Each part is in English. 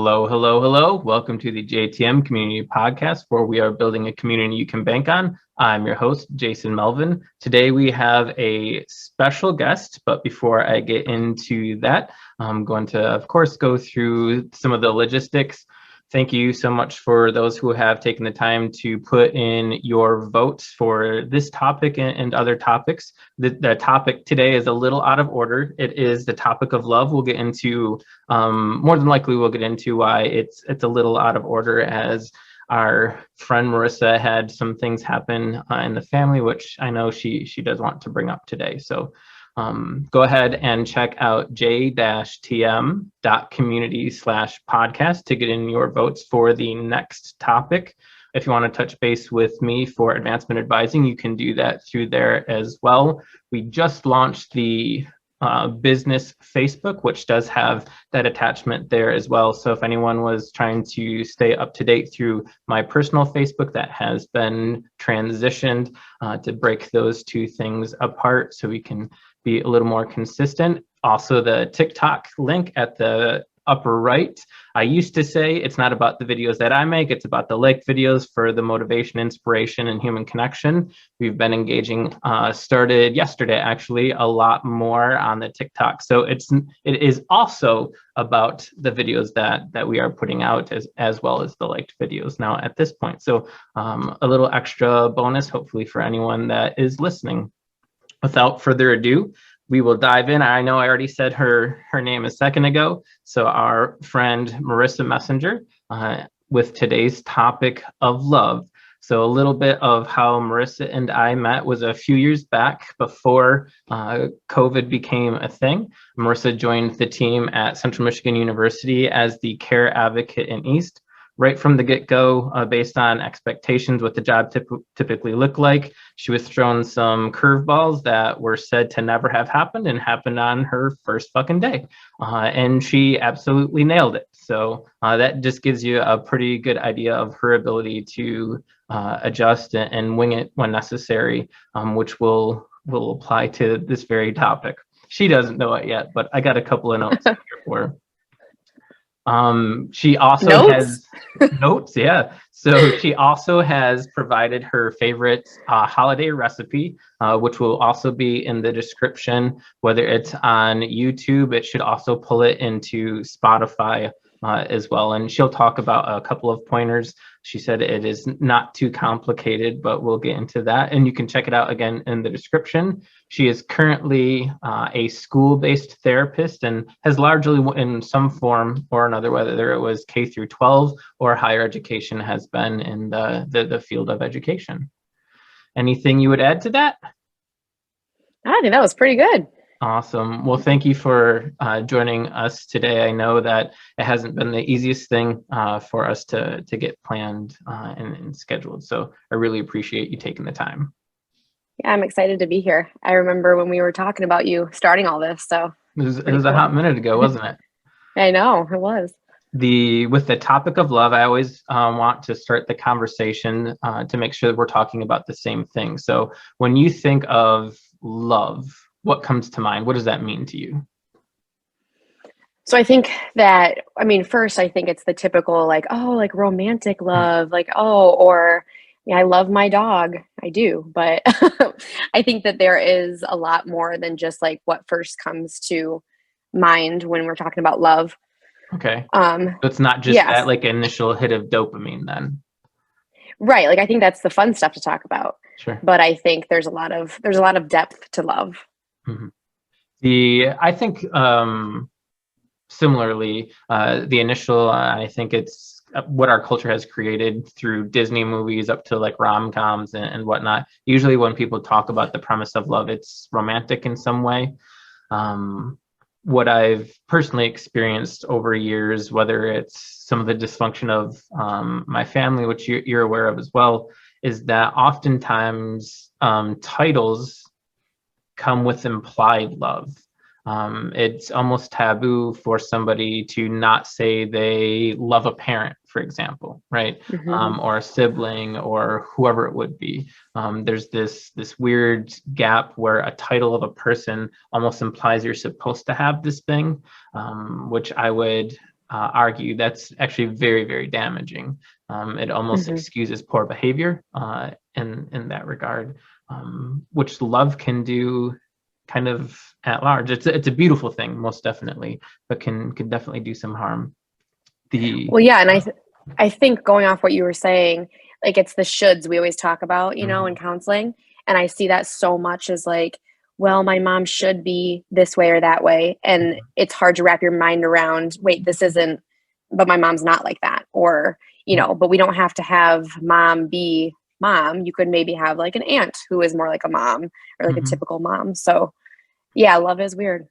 Hello, hello, hello. Welcome to the JTM Community Podcast, where we are building a community you can bank on. I'm your host, Jason Melvin. Today we have a special guest, but before I get into that, I'm going to, of course, go through some of the logistics. Thank you so much for those who have taken the time to put in your votes for this topic and other topics. The topic today is a little out of order. It is the topic of love. We'll get into, more than likely we'll get into why it's a little out of order, as our friend Marissa had some things happen in the family, which I know she does want to bring up today. So go ahead and check out j-tm.community/podcast to get in your votes for the next topic. If you want to touch base with me for advancement advising, you can do that through there as well. We just launched the business Facebook, which does have that attachment there as well. So if anyone was trying to stay up to date through my personal Facebook, that has been transitioned to break those two things apart so we can be a little more consistent. Also, the TikTok link at the upper right. I used to say it's not about the videos that I make, it's about the like videos for the motivation, inspiration, and human connection. We've been engaging, started yesterday actually, a lot more on the TikTok. So it is also about the videos that we are putting out as well as the liked videos now at this point. So a little extra bonus, hopefully, for anyone that is listening. Without further ado, we will dive in. I know I already said her name a second ago. So our friend Marissa Messenger with today's topic of love. So a little bit of how Marissa and I met was a few years back before COVID became a thing. Marissa joined the team at Central Michigan University as the care advocate in East. Right from the get-go, based on expectations, what the job typically looked like, she was thrown some curveballs that were said to never have happened and happened on her first fucking day. And she absolutely nailed it. So that just gives you a pretty good idea of her ability to adjust and wing it when necessary, which will apply to this very topic. She doesn't know it yet, but I got a couple of notes here for her. She also has notes, yeah. So she also has provided her favorite holiday recipe, which will also be in the description. Whether it's on YouTube, it should also pull it into Spotify as well. And she'll talk about a couple of pointers. She said it is not too complicated, but we'll get into that. And you can check it out again in the description. She is currently a school-based therapist and has largely in some form or another, whether it was K through 12 or higher education, has been in the field of education. Anything you would add to that? I think that was pretty good. Awesome. Well, thank you for joining us today. I know that it hasn't been the easiest thing for us to get planned and scheduled. So I really appreciate you taking the time. Yeah, I'm excited to be here. I remember when we were talking about you starting all this. So it was a hot minute ago, wasn't it? I know, it was. With the topic of love, I always want to start the conversation to make sure that we're talking about the same thing. So when you think of love, what comes to mind? What does that mean to you? So I think that, first, I think it's the typical, like romantic love, or yeah, I love my dog. I do. But I think that there is a lot more than just like what first comes to mind when we're talking about love. Okay. So it's not just that like initial hit of dopamine then. Right. Like I think that's the fun stuff to talk about. Sure. But I think there's a lot of depth to love. Mm-hmm. I think similarly, the initial, I think it's what our culture has created through Disney movies up to like rom-coms and whatnot. Usually when people talk about the premise of love, it's romantic in some way. What I've personally experienced over years, whether it's some of the dysfunction of my family, which you're aware of as well, is that oftentimes titles come with implied love. It's almost taboo for somebody to not say they love a parent, for example, right? Mm-hmm. Or a sibling or whoever it would be. There's this weird gap where a title of a person almost implies you're supposed to have this thing, which I would argue that's actually very, very damaging. It almost excuses poor behavior in that regard, which love can do kind of at large. It's a beautiful thing, most definitely, but can definitely do some harm. Well, yeah, and I think going off what you were saying, like it's the shoulds we always talk about, you know, in counseling, and I see that so much as like, well, my mom should be this way or that way, and it's hard to wrap your mind around, wait, this isn't, but my mom's not like that, or you know, but we don't have to have mom be mom. You could maybe have like an aunt who is more like a mom or like a typical mom. So yeah, love is weird.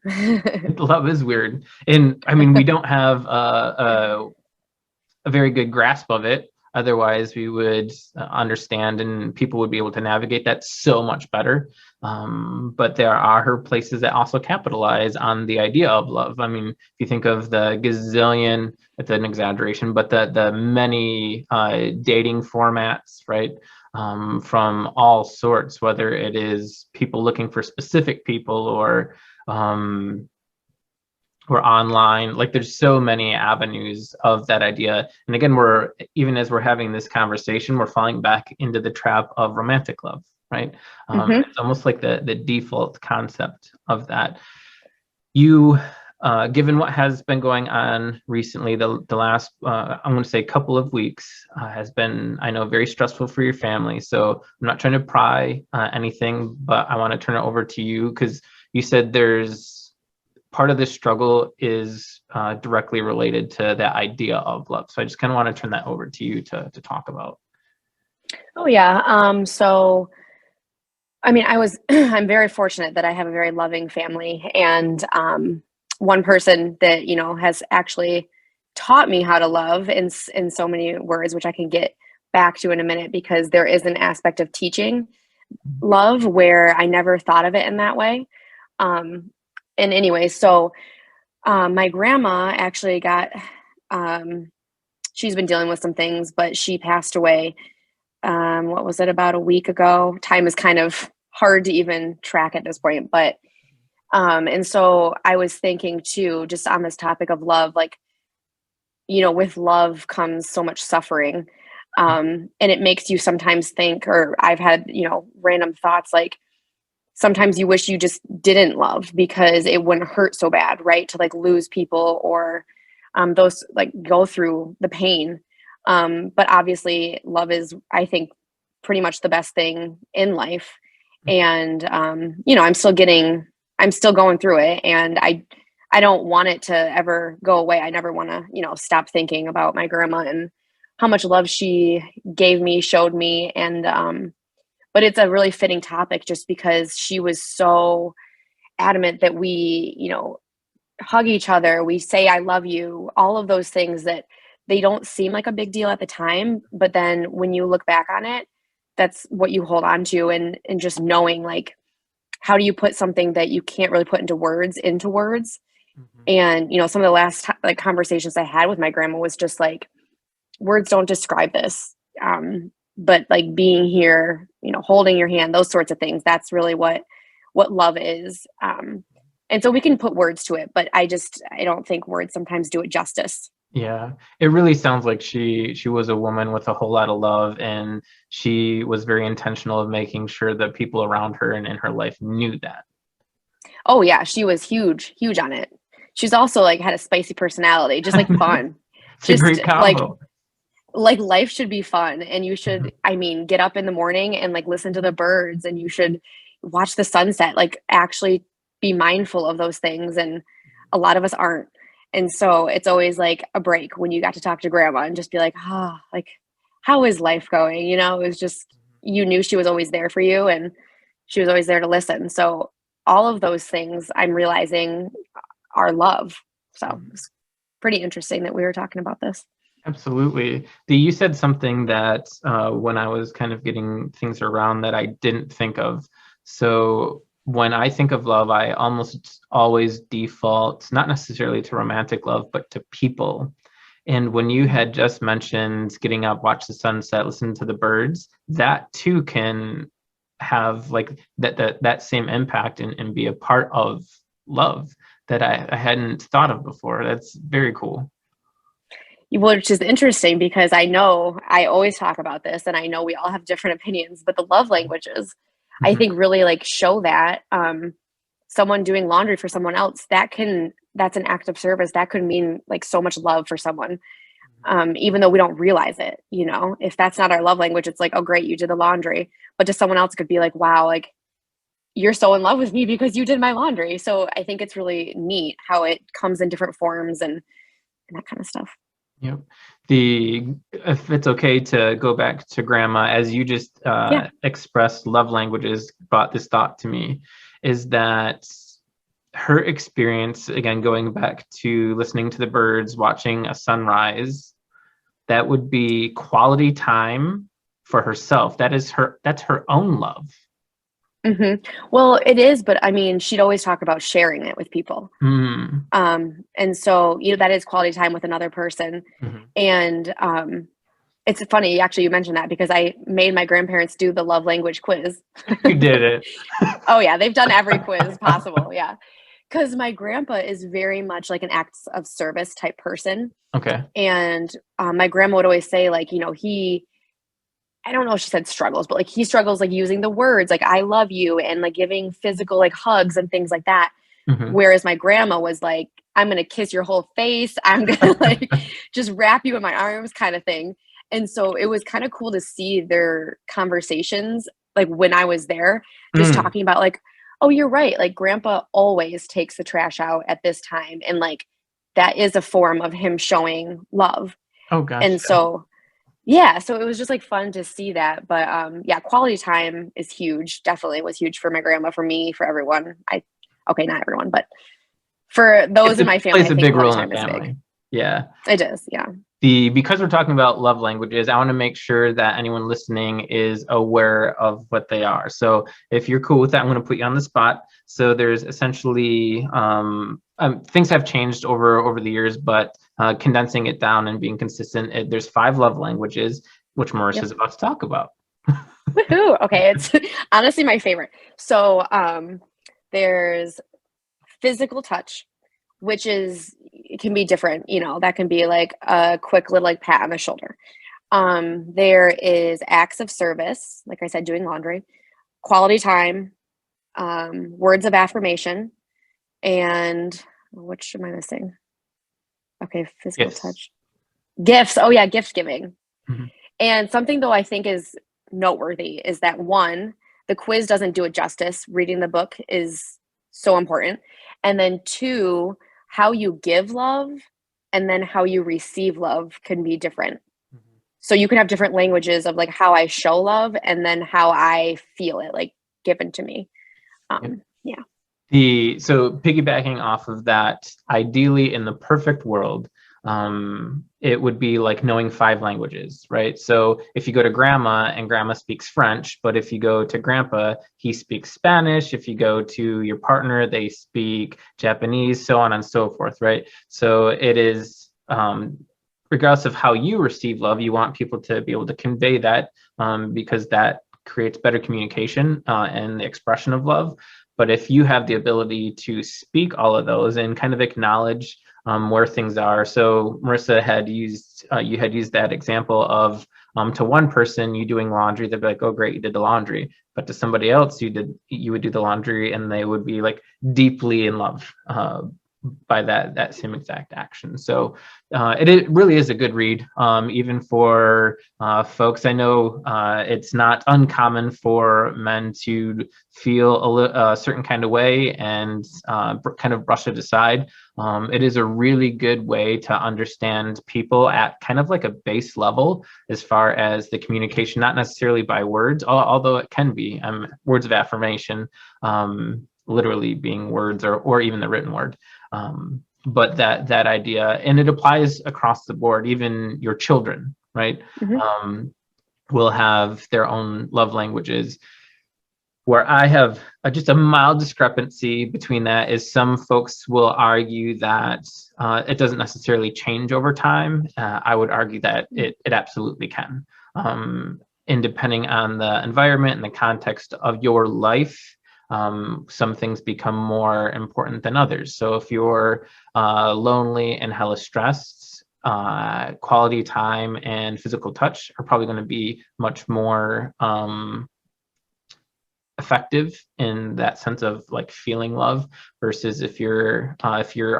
Love is weird, and I mean, we don't have a very good grasp of it. Otherwise, we would understand and people would be able to navigate that so much better. But there are places that also capitalize on the idea of love. I mean, if you think of the gazillion, it's an exaggeration, but the many dating formats, right? From all sorts, whether it is people looking for specific people or online, like there's so many avenues of that idea. And again, we're, even as we're having this conversation, we're falling back into the trap of romantic love, right? It's almost like the default concept of that. You, given what has been going on recently, the last, I'm going to say couple of weeks has been, I know, very stressful for your family. So I'm not trying to pry anything, but I want to turn it over to you because you said there's part of this struggle is directly related to the idea of love. So I just kind of want to turn that over to you to talk about. Oh yeah. So I mean, I'm very fortunate that I have a very loving family, and one person that, you know, has actually taught me how to love in so many words, which I can get back to in a minute, because there is an aspect of teaching love where I never thought of it in that way. And anyway, so my grandma actually got, she's been dealing with some things, but she passed away. What was it, about a week ago? Time is kind of hard to even track at this point, but and so I was thinking too, just on this topic of love, like, you know, with love comes so much suffering. And it makes you sometimes think, or I've had, you know, random thoughts like, sometimes you wish you just didn't love because it wouldn't hurt so bad, right? To like lose people or those like go through the pain. But obviously love is, I think, pretty much the best thing in life. And, you know, I'm still going through it, and I don't want it to ever go away. I never want to, you know, stop thinking about my grandma and how much love she gave me, showed me. And, but it's a really fitting topic just because she was so adamant that we, you know, hug each other, we say, I love you, all of those things that they don't seem like a big deal at the time. But then when you look back on it, that's what you hold on to. And just knowing, like, how do you put something that you can't really put into words? And, you know, some of the last like conversations I had with my grandma was just like, words don't describe this. But like being here, you know, holding your hand, those sorts of things, that's really what love is. And so we can put words to it, but I don't think words sometimes do it justice. Yeah, it really sounds like she was a woman with a whole lot of love, and she was very intentional of making sure that people around her and in her life knew that. Oh yeah, she was huge on it. She's also like had a spicy personality, just like fun. It's a Just great combo. like life should be fun, and you should, I mean, get up in the morning and like listen to the birds, and you should watch the sunset, like actually be mindful of those things. And a lot of us aren't. And so it's always like a break when you got to talk to grandma and just be like, like, how is life going? You know, it was just, you knew she was always there for you, and she was always there to listen. So all of those things I'm realizing are love. So it's pretty interesting that we were talking about this. Absolutely. You said something that when I was kind of getting things around that I didn't think of. So when I think of love, I almost always default, not necessarily to romantic love, but to people. And when you had just mentioned getting up, watch the sunset, listen to the birds, that too can have like that same impact and be a part of love that I hadn't thought of before. That's very cool. which is interesting because I know I always talk about this and I know we all have different opinions, but the love languages, I Mhm. think really like show that someone doing laundry for someone else, that's an act of service. That could mean like so much love for someone. Even though we don't realize it, if that's not our love language, it's like, oh, great, you did the laundry. But to someone else, it could be like, wow, like you're so in love with me because you did my laundry. So I think it's really neat how it comes in different forms and that kind of stuff. Yep. If it's okay to go back to grandma, as you just Yeah. expressed love languages, brought this thought to me, is that her experience, again, going back to listening to the birds, watching a sunrise, that would be quality time for herself. That's her own love. Well, it is, but I mean, she'd always talk about sharing it with people. Mm. And so, that is quality time with another person. Mhm. And it's funny, actually, you mentioned that because I made my grandparents do the love language quiz. You did it. Oh, yeah, they've done every quiz possible. Yeah. Because my grandpa is very much like an acts of service type person. Okay. And my grandma would always say, like, I don't know if she said struggles, but like he struggles like using the words like I love you and like giving physical like hugs and things like that. Mhm. Whereas my grandma was like, I'm gonna kiss your whole face. I'm gonna like just wrap you in my arms kind of thing. And so it was kind of cool to see their conversations like when I was there, just Mm. talking about like, oh, you're right. Like grandpa always takes the trash out at this time. And like that is a form of him showing love. Oh, And gotcha. so yeah, so it was just like fun to see that. But yeah, quality time is huge. Definitely was huge for my grandma, for me, for everyone. Okay, not everyone, but for those in my It family, plays I a think big quality role in time the is big. family. Yeah. It does, yeah. Because we're talking about love languages, I want to make sure that anyone listening is aware of what they are. So if you're cool with that, I'm going to put you on the spot. So there's essentially things have changed over the years, but condensing it down and being consistent, there's 5 love languages, which Yep. Marissa's about to talk about. Woohoo. Okay, it's honestly my favorite. So there's physical touch, which it can be different, that can be like a quick little like pat on the shoulder. There is acts of service, like I said, doing laundry, quality time, words of affirmation, and which am I missing? Okay, physical Yes. touch. Gifts. Oh yeah, gift giving. Mhm. And something though I think is noteworthy is that one, the quiz doesn't do it justice. Reading the book is so important. And then two, how you give love and then how you receive love can be different. Mhm. So you can have different languages of like how I show love and then how I feel it like given to me. Yep. Yeah. So piggybacking off of that, ideally in the perfect world, it would be like knowing 5 languages, right? So if you go to grandma and grandma speaks French, but if you go to grandpa, he speaks Spanish. If you go to your partner, they speak Japanese, so on and so forth, right? So it is, regardless of how you receive love, you want people to be able to convey that, because that creates better communication and the expression of love. But if you have the ability to speak all of those and kind of acknowledge where things are, so Marissa had used you had used that example of to one person you doing laundry, they'd be like, "Oh, great, you did the laundry," but to somebody else, you would do the laundry, and they would be like deeply in love by that same exact action. So it really is a good read, even for folks. I know it's not uncommon for men to feel a certain kind of way and kind of brush it aside. It is a really good way to understand people at kind of like a base level as far as the communication, not necessarily by words, although it can be words of affirmation, literally being words or even the written word. But that idea, and it applies across the board, even your children, right? Hmm. Will have their own love languages. Where I have just a mild discrepancy between that is some folks will argue that it doesn't necessarily change over time. I would argue that it absolutely can. And depending on the environment and the context of your life, some things become more important than others. So if you're lonely and hella stressed, quality time and physical touch are probably going to be much more effective in that sense of like feeling love, versus if you're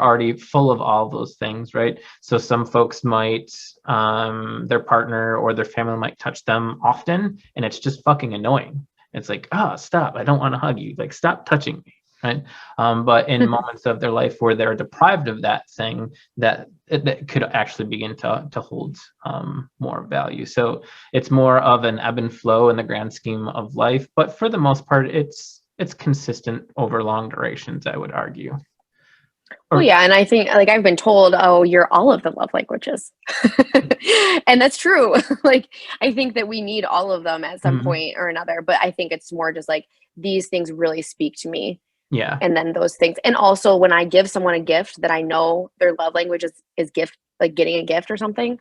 already full of all those things, right? So some folks might their partner or their family might touch them often, and it's just fucking annoying. It's like, oh, stop, I don't want to hug you, like stop touching me, right? But in moments of their life where they're deprived of that thing, that could actually begin to hold more value. So it's more of an ebb and flow in the grand scheme of life, but for the most part, it's consistent over long durations, I would argue. Well, yeah, and I think like I've been told, oh, you're all of the love languages. And that's true. Like I think that we need all of them at some point or another, but I think it's more just like these things really speak to me. Yeah. And then those things. And also when I give someone a gift that I know their love language is gift, like getting a gift or something,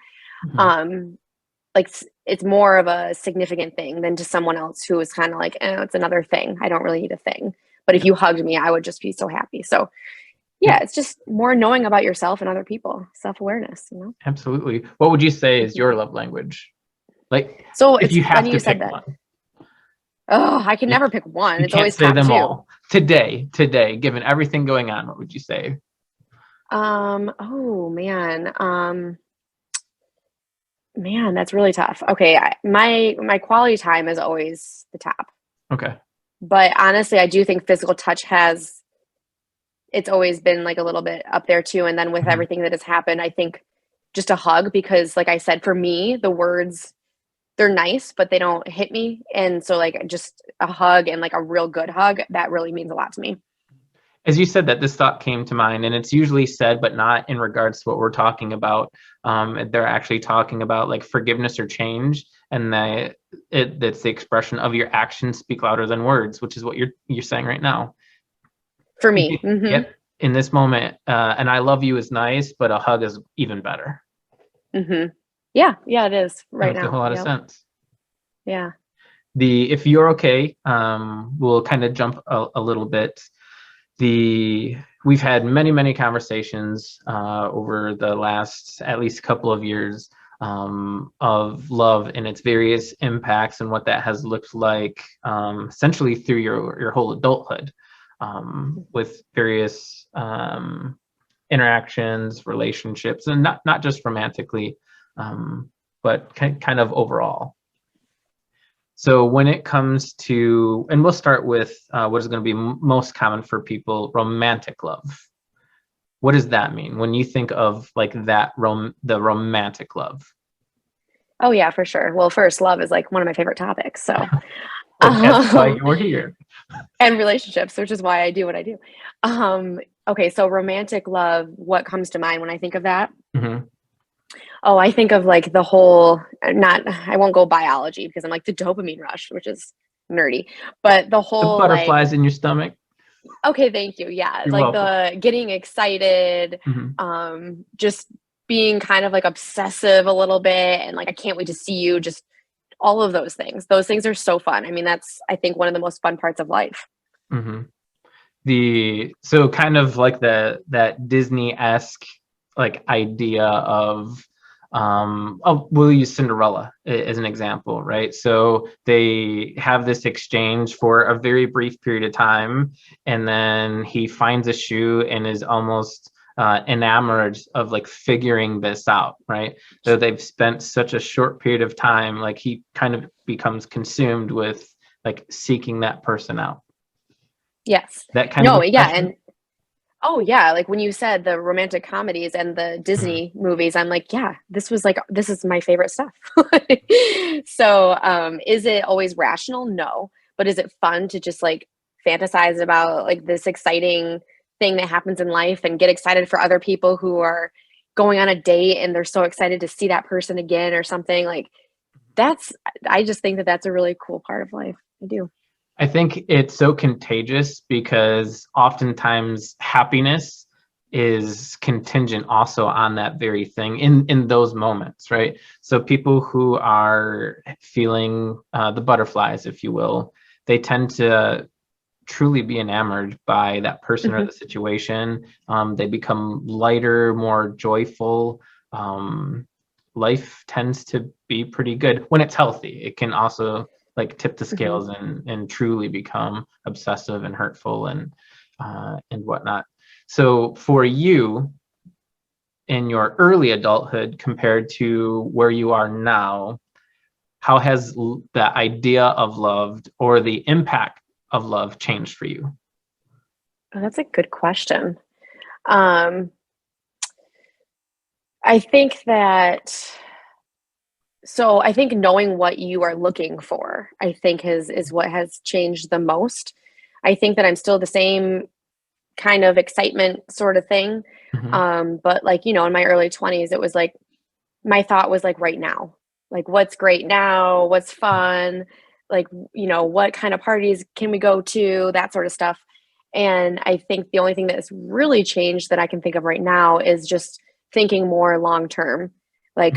like it's more of a significant thing than to someone else who is kind of like, it's another thing. I don't really need a thing. But if you hugged me, I would just be so happy. So yeah, it's just more knowing about yourself and other people, self-awareness, you know? Absolutely. What would you say is your love language? Like, so if it's you have funny to you said pick that. one. Oh, I can never pick one. You It's can't always say top them two. all. Today, given everything going on, what would you say? Oh man. Man, that's really tough. Okay, my quality time is always the top. Okay. But honestly, I do think physical touch it's always been like a little bit up there too. And then with everything that has happened, I think just a hug, because like I said, for me, the words, they're nice, but they don't hit me. And so like just a hug, and like a real good hug, that really means a lot to me. As you said that, this thought came to mind, and it's usually said, but not in regards to what we're talking about. They're actually talking about like forgiveness or change, and that's the expression of your actions speak louder than words, which is what you're saying right now. For me. Yep. In this moment, and I love you is nice, but a hug is even better. Yeah, it is right now. Makes a whole lot of sense. Yeah. If you're okay, we'll kind of jump a little bit. We've had many conversations over the last at least couple of years of love and its various impacts, and what that has looked like essentially through your whole adulthood, with various interactions, relationships, and not just romantically, but kind of overall. So when it comes to, and we'll start with what is going to be most common for people, romantic love. What does that mean when you think of like that the romantic love? Oh yeah, for sure. Well, first, love is like one of my favorite topics. So Well, that's why you're here. And relationships, which is why I do what I do. Okay, so romantic love, what comes to mind when I think of that? Oh, I think of like the whole, I won't go biology because I'm like the dopamine rush, which is nerdy, but the whole the butterflies in your stomach. Okay, thank you. Yeah, You're like welcome. the getting excited, just being kind of like obsessive a little bit, and like I can't wait to see you. Just all of those things. Those things are so fun. I mean, that's I think one of the most fun parts of life. So kind of like that Disney-esque like idea of we'll use Cinderella as an example, right? So they have this exchange for a very brief period of time, and then he finds a shoe and is almost enamored of like figuring this out, right? So they've spent such a short period of time, like he kind of becomes consumed with like seeking that person out. Yes. That kind of yeah, and oh yeah, like when you said the romantic comedies and the Disney movies, I'm like, yeah, this is my favorite stuff. So, is it always rational? No. But is it fun to just like fantasize about like this exciting thing that happens in life and get excited for other people who are going on a date and they're so excited to see that person again or something? Like I just think that that's a really cool part of life. I do. I think it's so contagious because oftentimes happiness is contingent also on that very thing in those moments, right? So people who are feeling the butterflies, if you will, they tend to truly be enamored by that person or the situation. They become lighter, more joyful. life tends to be pretty good when it's healthy. It can also like tip the Mm-hmm. scales and truly become obsessive and hurtful and whatnot. So for you in your early adulthood compared to where you are now, how has the idea of love or the impact of love changed for you? Oh, that's a good question. I think that, so I think knowing what you are looking for, I think is what has changed the most. I think that I'm still the same kind of excitement sort of thing. Mm-hmm. But like, in my early 20s, it was like, my thought was like right now, like what's great now, what's fun, like, what kind of parties can we go to, that sort of stuff. And I think the only thing that's really changed that I can think of right now is just thinking more long term. Like,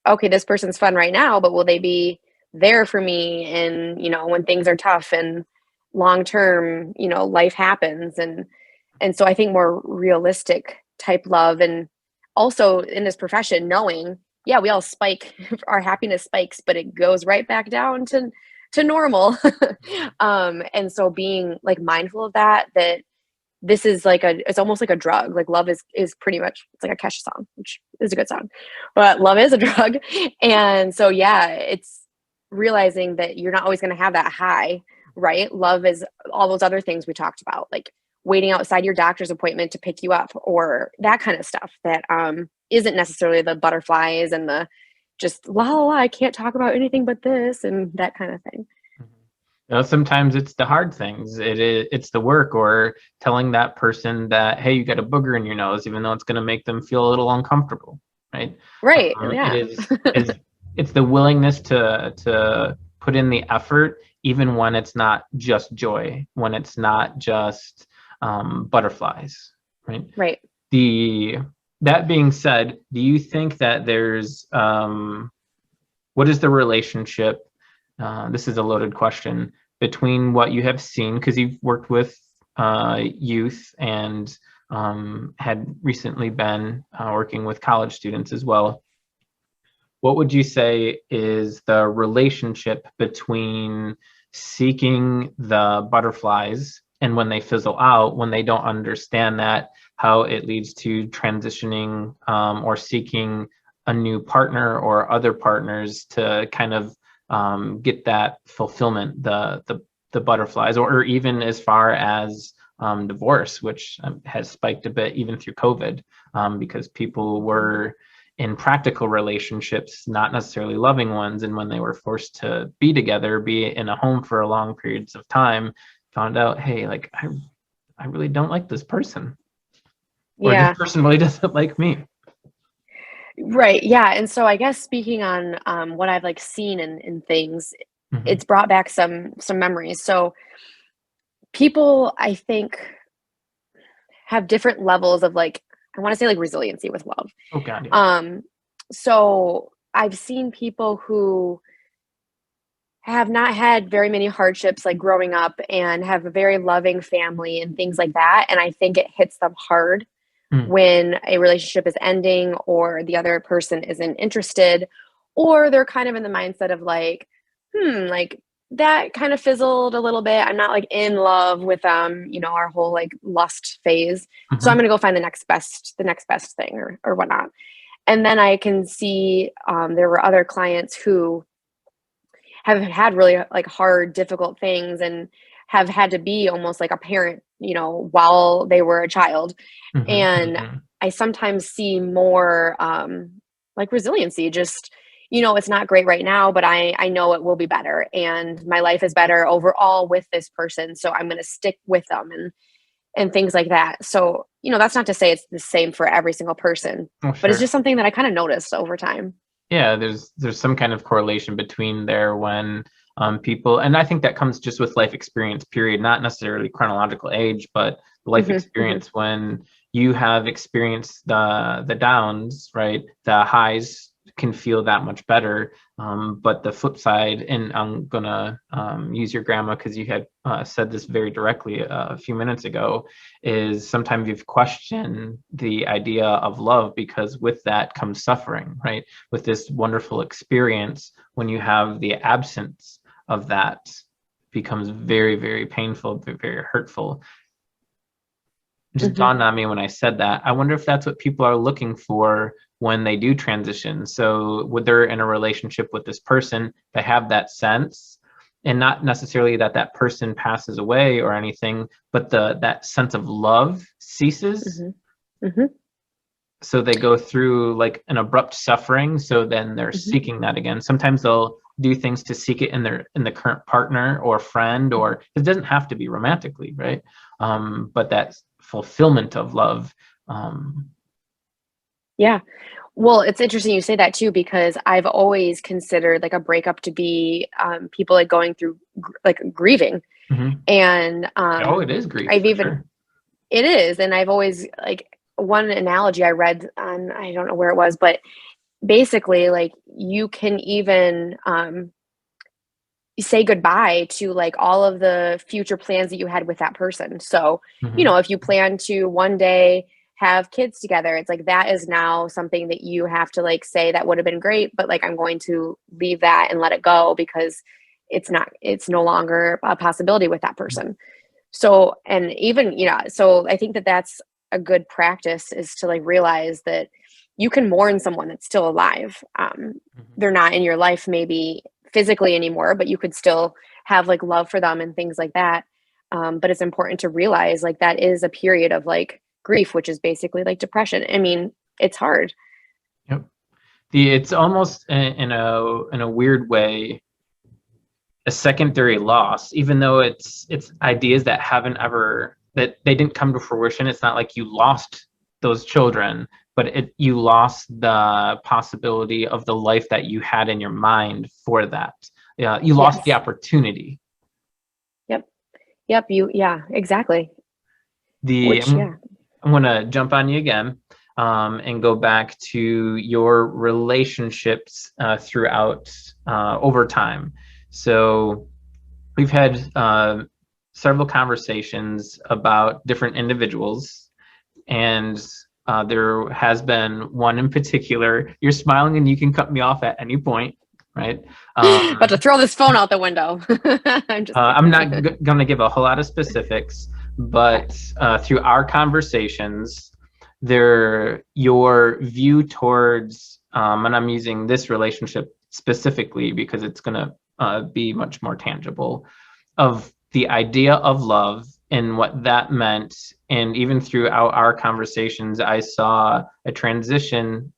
okay, this person's fun right now, but will they be there for me? And, when things are tough and long term, life happens. And so I think more realistic type love. And also in this profession, knowing, yeah, we all spike, our happiness spikes, but it goes right back down to normal. And so being like mindful of that this is like it's almost like a drug. Like love is pretty much, it's like a Kesha song, which is a good song, but love is a drug. And so, yeah, it's realizing that you're not always going to have that high, right? Love is all those other things we talked about, like waiting outside your doctor's appointment to pick you up or that kind of stuff that isn't necessarily the butterflies and the just la la la, I can't talk about anything but this and that kind of thing. Sometimes it's the hard things. It's the work or telling that person that, hey, you got a booger in your nose, even though it's going to make them feel a little uncomfortable, right? Right. Yeah. It's the willingness to put in the effort, even when it's not just joy, when it's not just butterflies, right? Right. That being said, do you think that there's what is the relationship? This is a loaded question between what you have seen, because you've worked with youth and had recently been working with college students as well. What would you say is the relationship between seeking the butterflies and when they fizzle out, when they don't understand that, how it leads to transitioning or seeking a new partner or other partners to kind of get that fulfillment, the butterflies, or even as far as divorce, which has spiked a bit even through COVID, because people were in practical relationships, not necessarily loving ones, and when they were forced to be together, be in a home for long periods of time, found out, hey, like I really don't like this person, or Yeah. this person really doesn't like me. Right. Yeah. And so I guess speaking on what I've like seen in things, Mm-hmm. it's brought back some memories. So people, I think, have different levels of like, I want to say like resiliency with love. Oh God. Yeah. So I've seen people who have not had very many hardships like growing up and have a very loving family and things like that. And I think it hits them hard when a relationship is ending or the other person isn't interested, or they're kind of in the mindset of like, like that kind of fizzled a little bit. I'm not like in love with our whole like lust phase. So I'm gonna go find the next best thing or whatnot. And then I can see there were other clients who have had really like hard, difficult things and have had to be almost like a parent, while they were a child. And I sometimes see more like resiliency, just, it's not great right now, but I know it will be better and my life is better overall with this person. So I'm going to stick with them and things like that. So, that's not to say it's the same for every single person, but it's just something that I kind of noticed over time. Yeah, there's some kind of correlation between there when people, and I think that comes just with life experience, period, not necessarily chronological age, but life experience when you have experienced the downs, right? The highs can feel that much better. But the flip side, and I'm gonna use your grandma because you had said this very directly a few minutes ago, is sometimes you've questioned the idea of love because with that comes suffering, right? With this wonderful experience, when you have the absence of that, becomes very, very painful, very hurtful. It just dawned on me when I said that. I wonder if that's what people are looking for when they do transition. So when they're in a relationship with this person, they have that sense, and not necessarily that that person passes away or anything, but that sense of love ceases. So they go through like an abrupt suffering. So then they're seeking that again. Sometimes they'll do things to seek it in the current partner or friend, or it doesn't have to be romantically, right? But that fulfillment of love. Yeah. Well, it's interesting you say that too, because I've always considered like a breakup to be people like going through like grieving. And Oh, it is grief. I've for even, sure. it is. And I've always like one analogy I read on, I don't know where it was, but basically like you can even say goodbye to like all of the future plans that you had with that person. So, you know, if you plan to one day have kids together, it's like that is now something that you have to like say that would have been great, but like I'm going to leave that and let it go because it's no longer a possibility with that person. So, and even, you know, so I think that that's a good practice, is to like realize that you can mourn someone that's still alive. They're not in your life maybe physically anymore, but you could still have like love for them and things like that. But it's important to realize like that is a period of like grief, which is basically like depression. I mean, it's hard. Yep. It's almost in a weird way a secondary loss, even though it's ideas that that they didn't come to fruition. It's not like you lost those children, but you lost the possibility of the life that you had in your mind for that. Yeah, you lost the opportunity. Yep. Yeah, exactly. I'm going to jump on you again and go back to your relationships throughout over time. So we've had several conversations about different individuals, and there has been one in particular. You're smiling and you can cut me off at any point, right? About to throw this phone out the window. I'm not going to give a whole lot of specifics, but through our conversations, your view towards, and I'm using this relationship specifically because it's going to be much more tangible, of the idea of love and what that meant. And even throughout our conversations, I saw a transition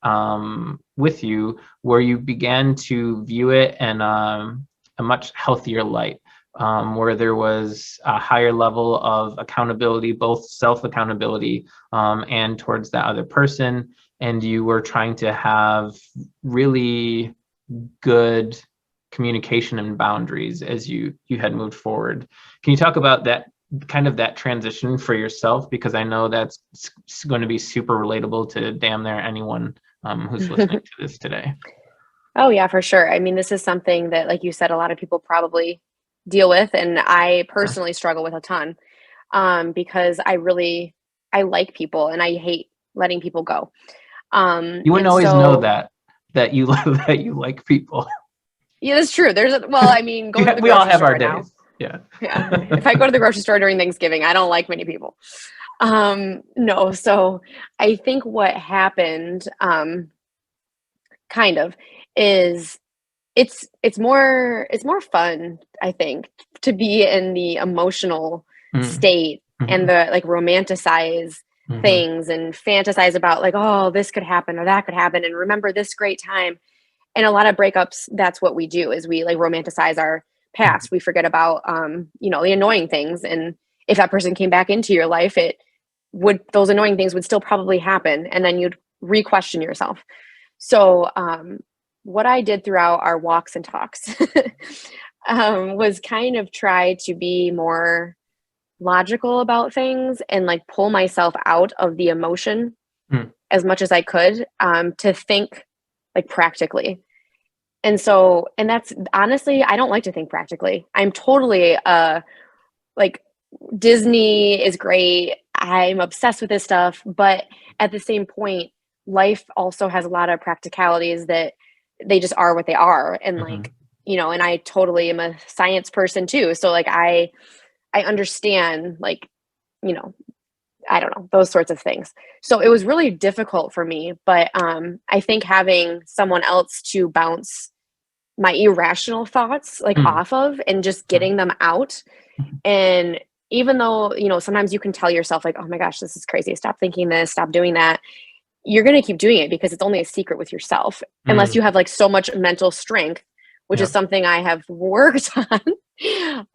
with you where you began to view it in a much healthier light, where there was a higher level of accountability, both self-accountability and towards that other person. And you were trying to have really good communication and boundaries as you had moved forward. Can you talk about that, kind of that transition for yourself? Because I know that's going to be super relatable to damn near anyone who's listening to this today. Oh yeah, for sure. I mean, this is something that, like you said, a lot of people probably deal with, and I personally struggle with a ton because I like people and I hate letting people go. You wouldn't always know that you like people. Yeah, that's true. I mean, going to the we all grocery have store our now. days. Yeah. If I go to the grocery store during Thanksgiving, I don't like many people. No, so I think what happened, kind of, is it's more fun, I think, to be in the emotional state and the like romanticize things and fantasize about like, oh, this could happen or that could happen and remember this great time. And a lot of breakups, that's what we do, is we like romanticize our past. We forget about you know, the annoying things, and if that person came back into your life, those annoying things would still probably happen, and then you'd re-question yourself. So what I did throughout our walks and talks was kind of try to be more logical about things and like pull myself out of the emotion as much as I could, to think like practically. And so, and that's honestly, I don't like to think practically. I'm totally like Disney is great. I'm obsessed with this stuff, but at the same point, life also has a lot of practicalities that they just are what they are. And Mm-hmm. like, and I totally am a science person too. So like I understand like, you know, I don't know, those sorts of things. So it was really difficult for me, but I think having someone else to bounce my irrational thoughts like off of and just getting them out. And even though, sometimes you can tell yourself like, oh my gosh, this is crazy. Stop thinking this, stop doing that. You're going to keep doing it because it's only a secret with yourself, unless you have like so much mental strength, which is something I have worked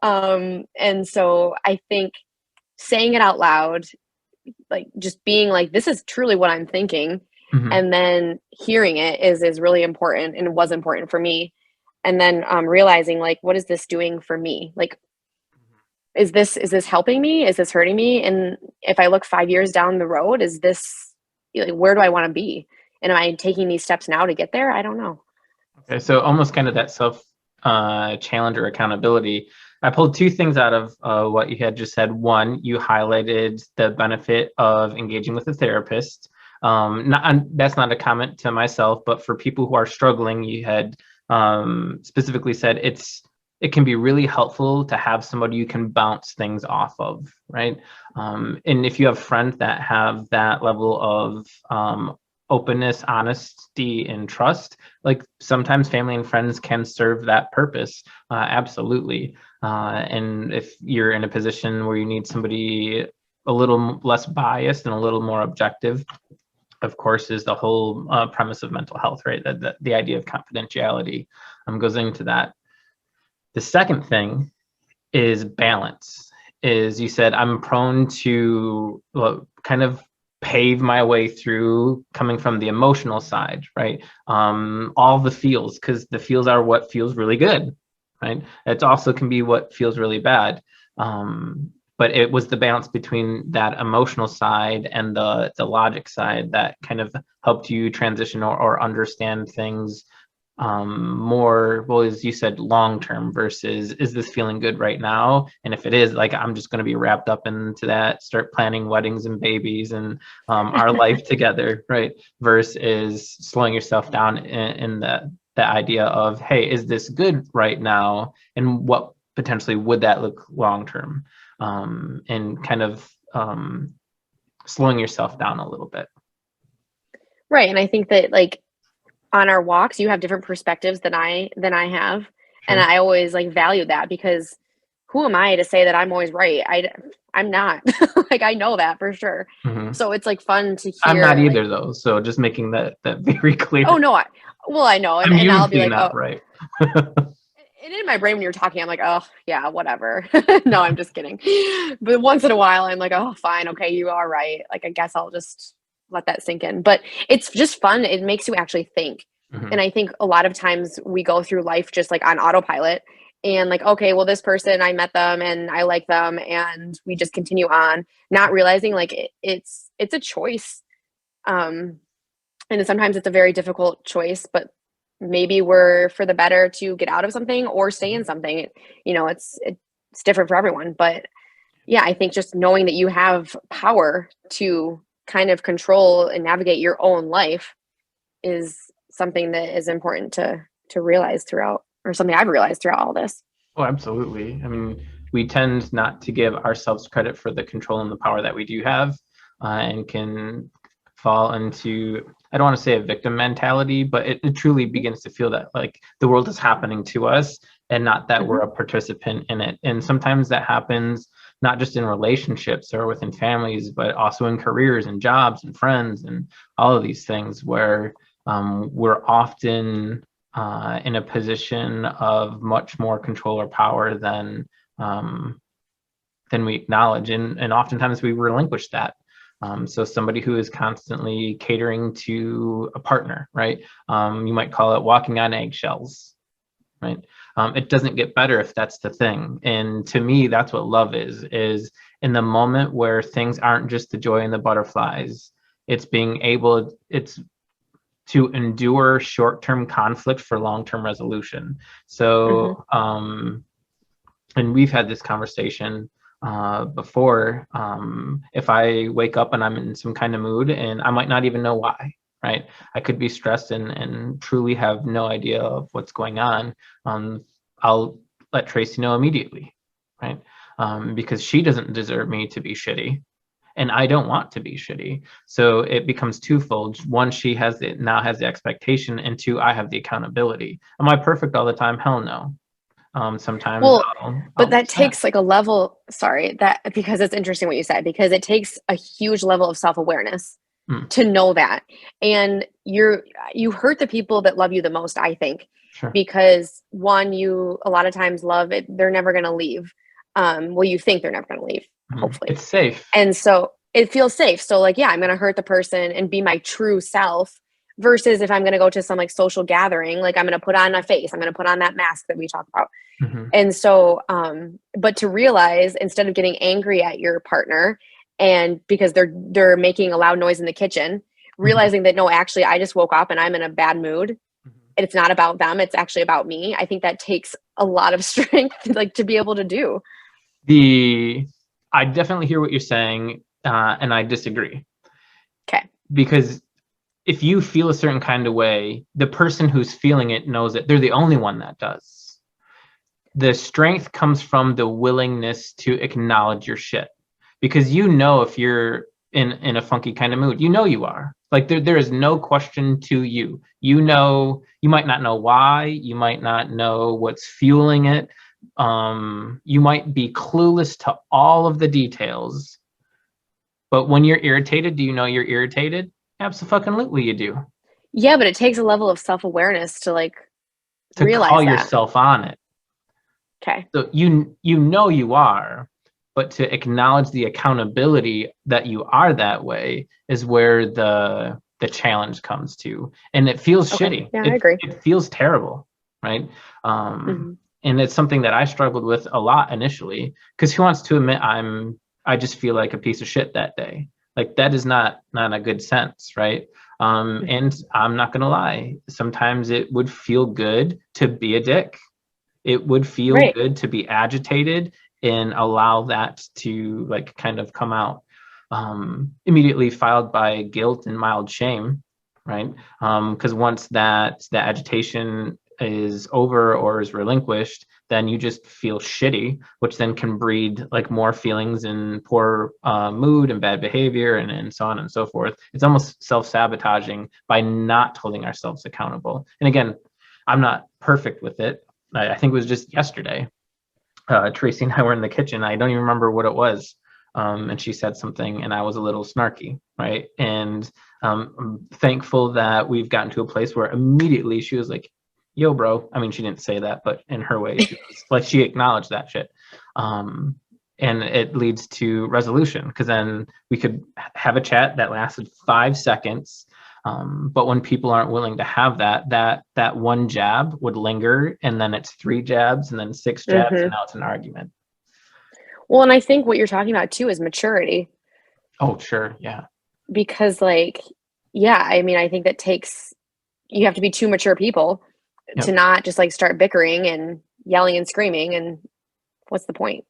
on. And so I think saying it out loud, like just being like, this is truly what I'm thinking. And then hearing it is really important, and it was important for me. And then realizing like, what is this doing for me? Like, is this helping me? Is this hurting me? And if I look 5 years down the road, is this like, where do I want to be? And am I taking these steps now to get there? I don't know. Okay, so almost kind of that self challenge or accountability. I pulled two things out of what you had just said. One, you highlighted the benefit of engaging with a therapist. That's not a comment to myself, but for people who are struggling, you had specifically said it can be really helpful to have somebody you can bounce things off of, right? And if you have friends that have that level of openness, honesty, and trust, like sometimes family and friends can serve that purpose. Absolutely. And if you're in a position where you need somebody a little less biased and a little more objective, of course, is the whole premise of mental health, right? That the idea of confidentiality goes into that. The second thing is balance. Is you said I'm prone to kind of pave my way through coming from the emotional side, right? All the feels, because the feels are what feels really good, right? It also can be what feels really bad. But it was the balance between that emotional side and the logic side that kind of helped you transition or understand things more, well, as you said, long term versus, is this feeling good right now? And if it is, like, I'm just going to be wrapped up into that, start planning weddings and babies and our life together, right? Versus slowing yourself down in the idea of, hey, is this good right now? And what potentially would that look long term? And kind of slowing yourself down a little bit. Right. And I think that like on our walks, you have different perspectives than I have. Sure. And I always like value that, because who am I to say that I'm always right? I'm not. Like, I know that for sure. Mm-hmm. So it's like fun to hear. I'm not either, like, though. So just making that very clear. Oh no, I know. And I'll be like, not right. And in my brain when you're talking, I'm like, oh yeah, whatever. No, I'm just kidding. But once in a while, I'm like, oh, fine. Okay. You are right. Like, I guess I'll just let that sink in. But it's just fun. It makes you actually think. Mm-hmm. And I think a lot of times we go through life just like on autopilot and like, okay, well, this person, I met them and I like them, and we just continue on, not realizing like it's a choice. And sometimes it's a very difficult choice, but maybe we're for the better to get out of something or stay in something. It's different for everyone. But yeah, I think just knowing that you have power to kind of control and navigate your own life is something that is important to realize throughout, or something I've realized throughout all this. Oh, absolutely. I mean, we tend not to give ourselves credit for the control and the power that we do have, and can fall into, I don't want to say a victim mentality, but it truly begins to feel that like the world is happening to us and not that we're a participant in it. And sometimes that happens not just in relationships or within families, but also in careers and jobs and friends and all of these things where we're often in a position of much more control or power than we acknowledge. And oftentimes we relinquish that. So somebody who is constantly catering to a partner, right? You might call it walking on eggshells, right? It doesn't get better if that's the thing. And to me, that's what love is in the moment where things aren't just the joy and the butterflies. It's to endure short-term conflict for long-term resolution. So, and we've had this conversation before. If I wake up and I'm in some kind of mood and I might not even know why, right? I could be stressed and truly have no idea of what's going on. I'll let Tracy know immediately, right? Because she doesn't deserve me to be shitty, and I don't want to be shitty. So it becomes twofold. One, she now has the expectation, and two, I have the accountability. Am I perfect all the time? Hell no. Sometimes but that takes like a level, because it's interesting what you said, because it takes a huge level of self-awareness to know that. And you hurt the people that love you the most, I think. Sure. Because one, you a lot of times love it, they're never going to leave. Well, you think they're never going to leave, hopefully. It's safe. And so it feels safe. So like, yeah, I'm going to hurt the person and be my true self, versus if I'm going to go to some like social gathering, like I'm going to put on a face, I'm going to put on that mask that we talk about. And so, but to realize, instead of getting angry at your partner and because they're making a loud noise in the kitchen, realizing that no, actually I just woke up and I'm in a bad mood. It's not about them. It's actually about me. I think that takes a lot of strength, like to be able to do. I definitely hear what you're saying. And I disagree. Okay. Because if you feel a certain kind of way, the person who's feeling it knows that they're the only one that does. The strength comes from the willingness to acknowledge your shit. Because if you're in a funky kind of mood, you are. Like there is no question to you. You might not know why, you might not know what's fueling it. You might be clueless to all of the details. But when you're irritated, do you know you're irritated? Absolutely you do. Yeah, but it takes a level of self-awareness to realize call that. Yourself on it. Okay. So you are, but to acknowledge the accountability that you are that way is where the challenge comes to. And it feels shitty. Yeah, I agree. It feels terrible, right? And it's something that I struggled with a lot initially, because who wants to admit I just feel like a piece of shit that day? Like that is not a good sense, right? And I'm not gonna lie, sometimes it would feel good to be a dick. It would feel good to be agitated and allow that to kind of come out, immediately followed by guilt and mild shame, right? Because once that agitation is over or is relinquished, then you just feel shitty, which then can breed more feelings and poor mood and bad behavior and so on and so forth. It's almost self-sabotaging by not holding ourselves accountable. And again, I'm not perfect with it. I think it was just yesterday. Tracy and I were in the kitchen. I don't even remember what it was. And she said something and I was a little snarky, right? And I'm thankful that we've gotten to a place where immediately she was like, yo, bro. I mean, she didn't say that, but in her way, she acknowledged that shit. And it leads to resolution, because then we could have a chat that lasted 5 seconds. But when people aren't willing to have that one jab would linger, and then it's 3 jabs and then 6 jabs, and now it's an argument. Well, and I think what you're talking about too is maturity. Oh, sure. Yeah. Because I think you have to be 2 mature people to not just start bickering and yelling and screaming, and what's the point?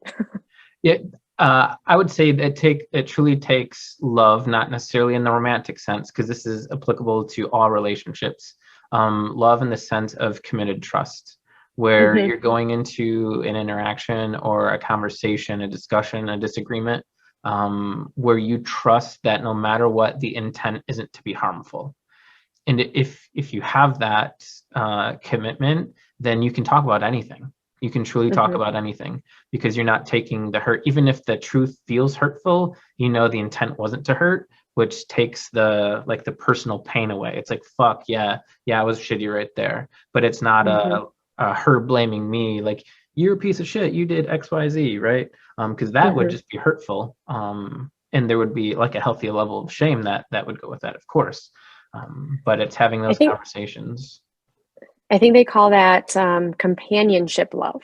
Yeah. I would say that it truly takes love, not necessarily in the romantic sense, because this is applicable to all relationships. Love in the sense of committed trust, where you're going into an interaction or a conversation, a discussion, a disagreement, where you trust that no matter what, the intent isn't to be harmful. And if you have that commitment, then you can talk about anything. You can truly talk about anything, because you're not taking the hurt. Even if the truth feels hurtful, the intent wasn't to hurt, which takes the personal pain away. It's like, fuck, yeah, I was shitty right there. But it's not her blaming me, like, you're a piece of shit, you did XYZ, right? Because that would just be hurtful. And there would be a healthy level of shame that would go with that, of course. But it's having those conversations. I think they call that companionship love.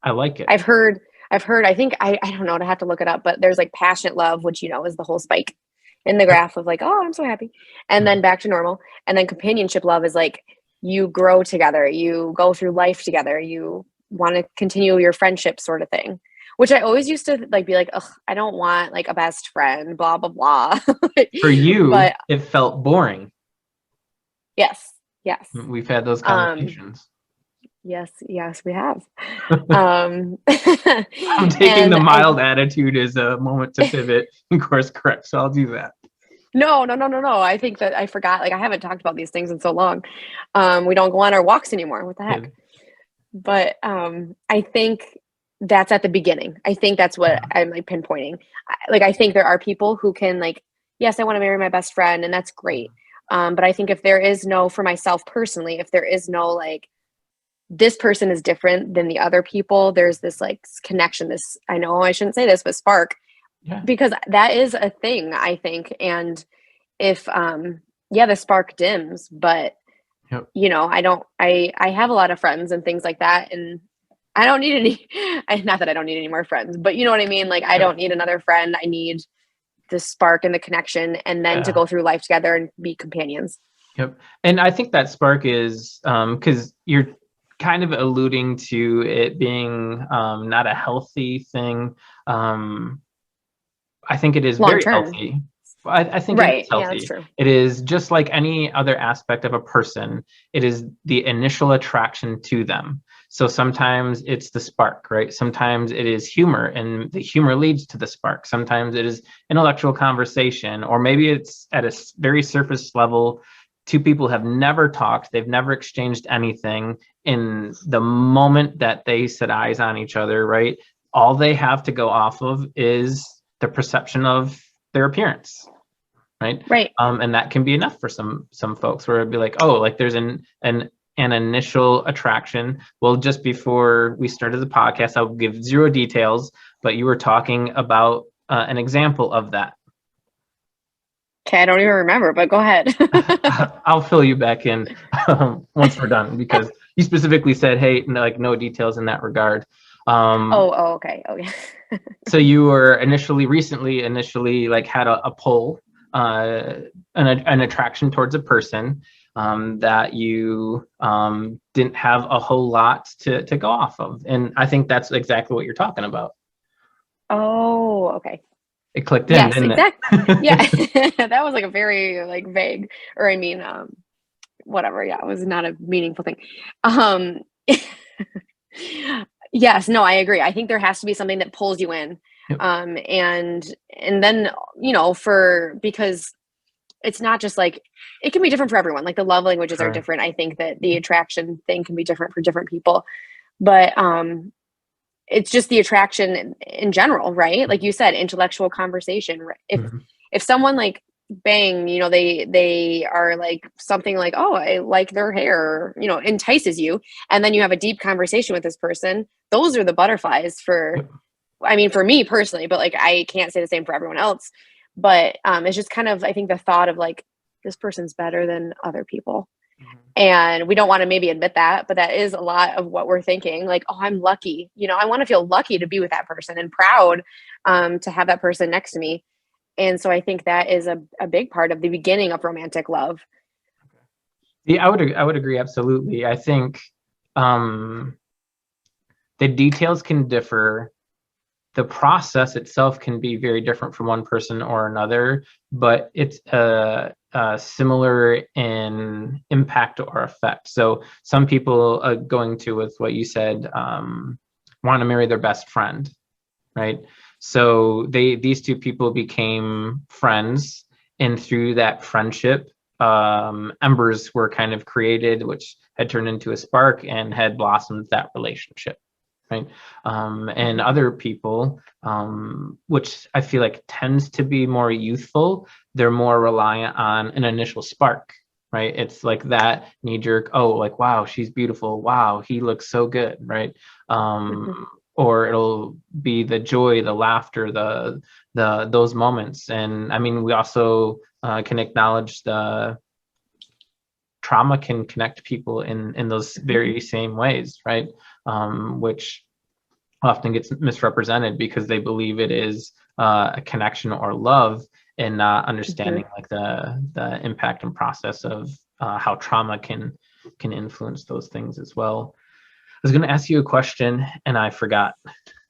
I like it. I've heard, I think, I don't know, I have to look it up, but there's passionate love, which, is the whole spike. in the graph of like, oh, I'm so happy, and then back to normal. And then companionship love is like you grow together, you go through life together, you want to continue your friendship sort of thing. Which I always used to like be like, ugh, I don't want like a best friend, blah blah blah. For you, But it felt boring. yes, yes. We've had those Um, conversations. yes, yes, we have. I'm taking And the I mild attitude as a moment to pivot and course correct, so I'll do that. no, no, no, no, no. I think that I forgot. Like I haven't talked about these things in so long. We don't go on our walks anymore. What the Yeah. heck? But I think that's at the beginning. I think that's what I'm like pinpointing. Like I think there are people who can like, yes, I want to marry my best friend, and that's great. But I think if there is no, for myself personally, if there is no like, this person is different than the other people, there's this like connection. This, I know I shouldn't say this, but spark, Yeah. because that is a thing, I think. And if yeah, the spark dims, but Yep. you know, I have a lot of friends and things like that, and I don't need any not that I don't need any more friends, but you know what I mean? Like I Yep. don't need another friend. I need the spark and the connection, and then to Yeah. go through life together and be companions. Yep. And I think that spark is because you're kind of alluding to it being not a healthy thing. I think it is Long very term. healthy. I think it is Right. Yeah, that's healthy. true. It is just like any other aspect of a person. It is the initial attraction to them. So sometimes it's the spark, right? Sometimes it is humor, and the humor leads to the spark. Sometimes it is intellectual conversation, or maybe it's at a very surface level. Two people have never talked, they've never exchanged anything. In the moment that they set eyes on each other, right? All they have to go off of is the perception of their appearance, right? Right. And that can be enough for some folks, where it'd be like, oh, like there's an initial attraction. Well, just before we started the podcast, I'll give zero details, but you were talking about an example of that. Okay, I don't even remember, but go ahead. I'll fill you back in once we're done, because you specifically said, hey, no, like no details in that regard. Okay. So you were initially like had a pull, an attraction towards a person that you didn't have a whole lot to go off of. And I think that's exactly what you're talking about. Oh, okay. It clicked in, Yes, didn't exactly. it? Yeah. That was like a very like vague, or I mean, whatever. Yeah, it was not a meaningful thing. Um, yes, no, I agree. I think there has to be something that pulls you in. Yep. And then, you know, because it's not just like, it can be different for everyone. Like the love languages are Sure. different. I think that the attraction thing can be different for different people. But it's just the attraction in general, right? Like you said, intellectual conversation. If someone like bang, you know, they are like something like, oh, I like their hair, you know, entices you, and then you have a deep conversation with this person, those are the butterflies for, Yep. I mean, for me personally, but like I can't say the same for everyone else. But it's just kind of, I think, the thought of like, this person's better than other people. And we don't want to maybe admit that, but that is a lot of what we're thinking. Like, oh, I'm lucky. You know, I want to feel lucky to be with that person and proud to have that person next to me. And so I think that is a big part of the beginning of romantic love. Yeah, I would agree absolutely. I think the details can differ. The process itself can be very different from one person or another, but it's similar in impact or effect. So some people, going to with what you said, want to marry their best friend, right? So these two people became friends, and through that friendship, embers were kind of created, which had turned into a spark and had blossomed that relationship. Right. And other people, which I feel like tends to be more youthful, they're more reliant on an initial spark, right? It's like that knee jerk, oh, like, wow, she's beautiful. Wow, he looks so good, right? Or it'll be the joy, the laughter, the those moments. And I mean, we also can acknowledge the trauma can connect people in those very same ways, right? Which often gets misrepresented because they believe it is a connection or love, and not understanding like the impact and process of how trauma can influence those things as well. I was going to ask you a question and I forgot.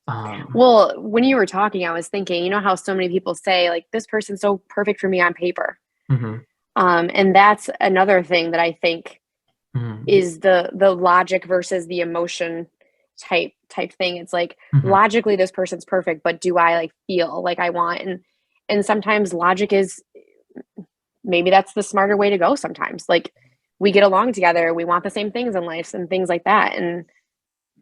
Well, when you were talking, I was thinking, you know how so many people say like, this person's so perfect for me on paper. Mm-hmm. And that's another thing that I think Mm-hmm. is the logic versus the emotion type thing. It's like, Mm-hmm. logically this person's perfect, but do I like feel like I want? And sometimes logic is, maybe that's the smarter way to go. Sometimes like we get along together, we want the same things in life and things like that. And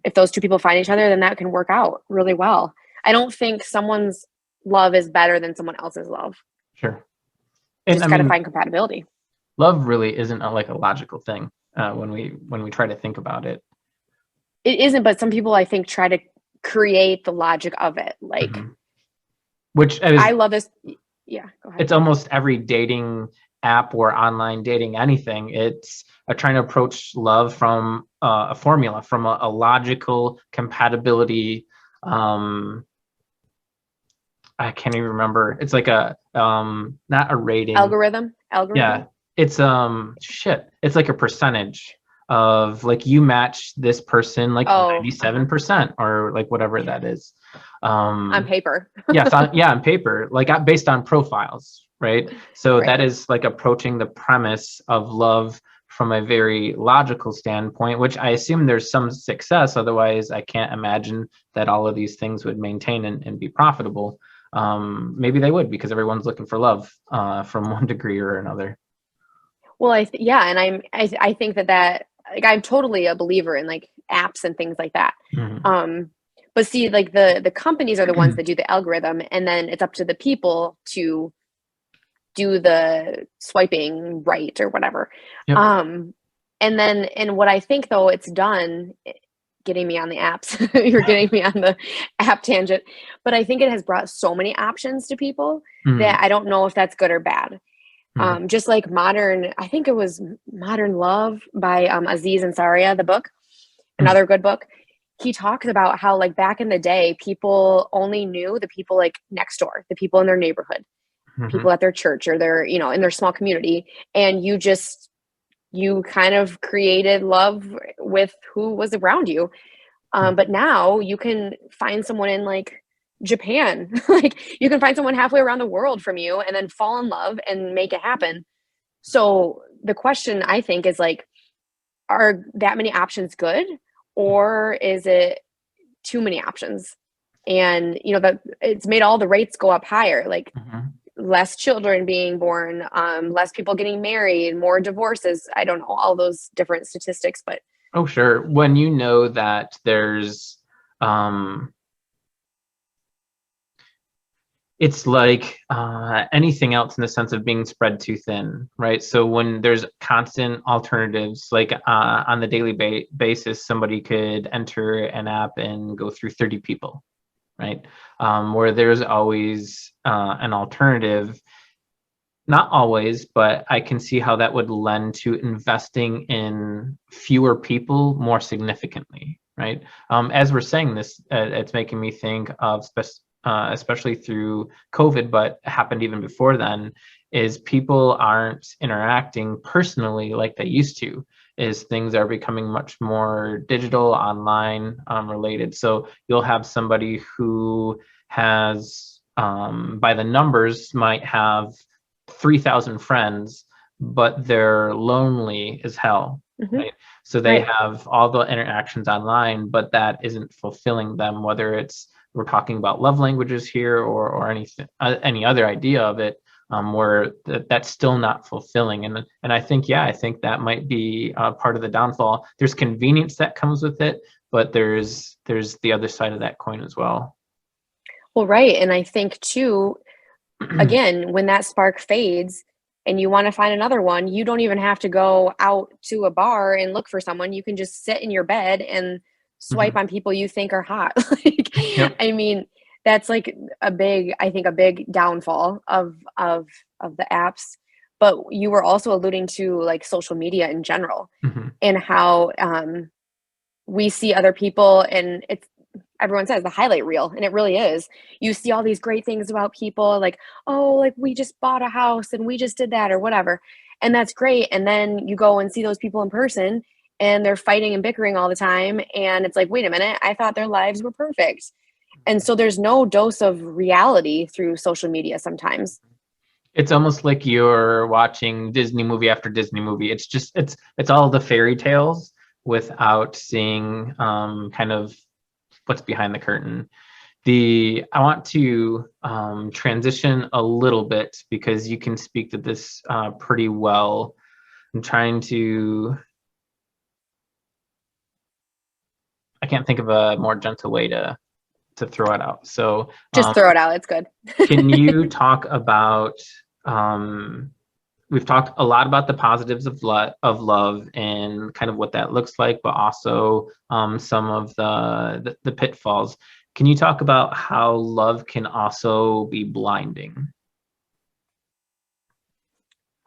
if those two people find each other, then that can work out really well. I don't think someone's love is better than someone else's love. Sure. You just got to find compatibility. Love really isn't like a logical thing when we try to think about it. It isn't, but some people I think try to create the logic of it. Like, Mm-hmm. Which I love this. Yeah, go ahead. It's almost every dating app or online dating anything. It's trying to approach love from a formula, from a logical compatibility. I can't even remember. It's like a not a rating. Algorithm. Yeah, it's It's like a percentage of like you match this person like 97% or like whatever that is. On paper. Yes, on paper, like based on profiles, right? So that is like approaching the premise of love from a very logical standpoint, which I assume there's some success. Otherwise, I can't imagine that all of these things would maintain and be profitable. Maybe they would, because everyone's looking for love from one degree or another. Well, I think that like I'm totally a believer in like apps and things like that. Mm-hmm. But see, like the companies are the ones that do the algorithm, and then it's up to the people to do the swiping right or whatever. Yep. And what I think though it's done, getting me on the apps, you're getting me on the app tangent, but I think it has brought so many options to people that I don't know if that's good or bad. Just like I think it was Modern Love by Aziz Ansariya, the book, another good book. He talks about how like back in the day, people only knew the people like next door, the people in their neighborhood, people at their church or their, in their small community. And you kind of created love with who was around you. But now you can find someone in like Japan, like you can find someone halfway around the world from you and then fall in love and make it happen. So the question I think is like, are that many options good? Or is it too many options? And that it's made all the rates go up higher, like less children being born, less people getting married, more divorces. I don't know all those different statistics, but oh sure. When you know that there's it's like anything else in the sense of being spread too thin, right? So when there's constant alternatives, like on the daily basis, somebody could enter an app and go through 30 people, right? Where there's always an alternative. Not always, but I can see how that would lend to investing in fewer people more significantly, right? As we're saying this, it's making me think of especially through COVID, but happened even before then, is people aren't interacting personally like they used to, is things are becoming much more digital, online related. So you'll have somebody who has, by the numbers, might have 3,000 friends, but they're lonely as hell, right? So they have all the interactions online, but that isn't fulfilling them, whether it's we're talking about love languages here or anything, any other idea of it, where that's still not fulfilling. And I think that might be part of the downfall. There's convenience that comes with it, but there's the other side of that coin as well. Well, right. And I think too, again, when that spark fades and you want to find another one, you don't even have to go out to a bar and look for someone. You can just sit in your bed and swipe on people you think are hot. I mean, that's like a big downfall of the apps. But you were also alluding to like social media in general and how we see other people, and everyone says, the highlight reel, and it really is. You see all these great things about people, like, oh, like we just bought a house and we just did that or whatever. And that's great. And then you go and see those people in person and they're fighting and bickering all the time. And it's like, wait a minute, I thought their lives were perfect. And so there's no dose of reality through social media sometimes. It's almost like you're watching Disney movie after Disney movie. It's just it's all the fairy tales without seeing kind of what's behind the curtain. I want to transition a little bit because you can speak to this pretty well. I'm trying to. I can't think of a more gentle way to throw it out. So just throw it out. It's good. Can you talk about? We've talked a lot about the positives of love and kind of what that looks like, but also some of the pitfalls. Can you talk about how love can also be blinding?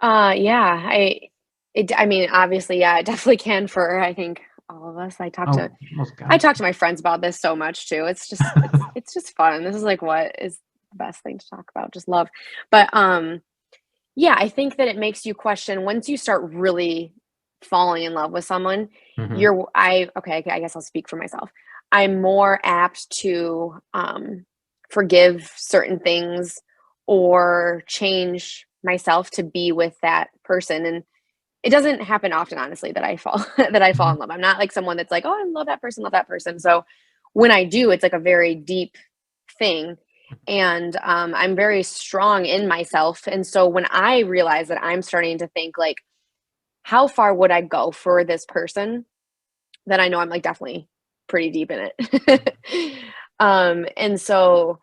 Yeah, I mean, obviously, yeah, it definitely can for, I think, all of us. I talk to my friends about this so much too. It's just, it's just fun. This is like, what is the best thing to talk about? Just love. But, yeah, I think that it makes you question once you start really falling in love with someone, I guess I'll speak for myself. I'm more apt to forgive certain things or change myself to be with that person. And it doesn't happen often, honestly, that I fall in love. I'm not like someone that's like, oh, I love that person. So when I do, it's like a very deep thing. And I'm very strong in myself. And so when I realize that I'm starting to think like, how far would I go for this person? Then I know I'm like definitely pretty deep in it. And so,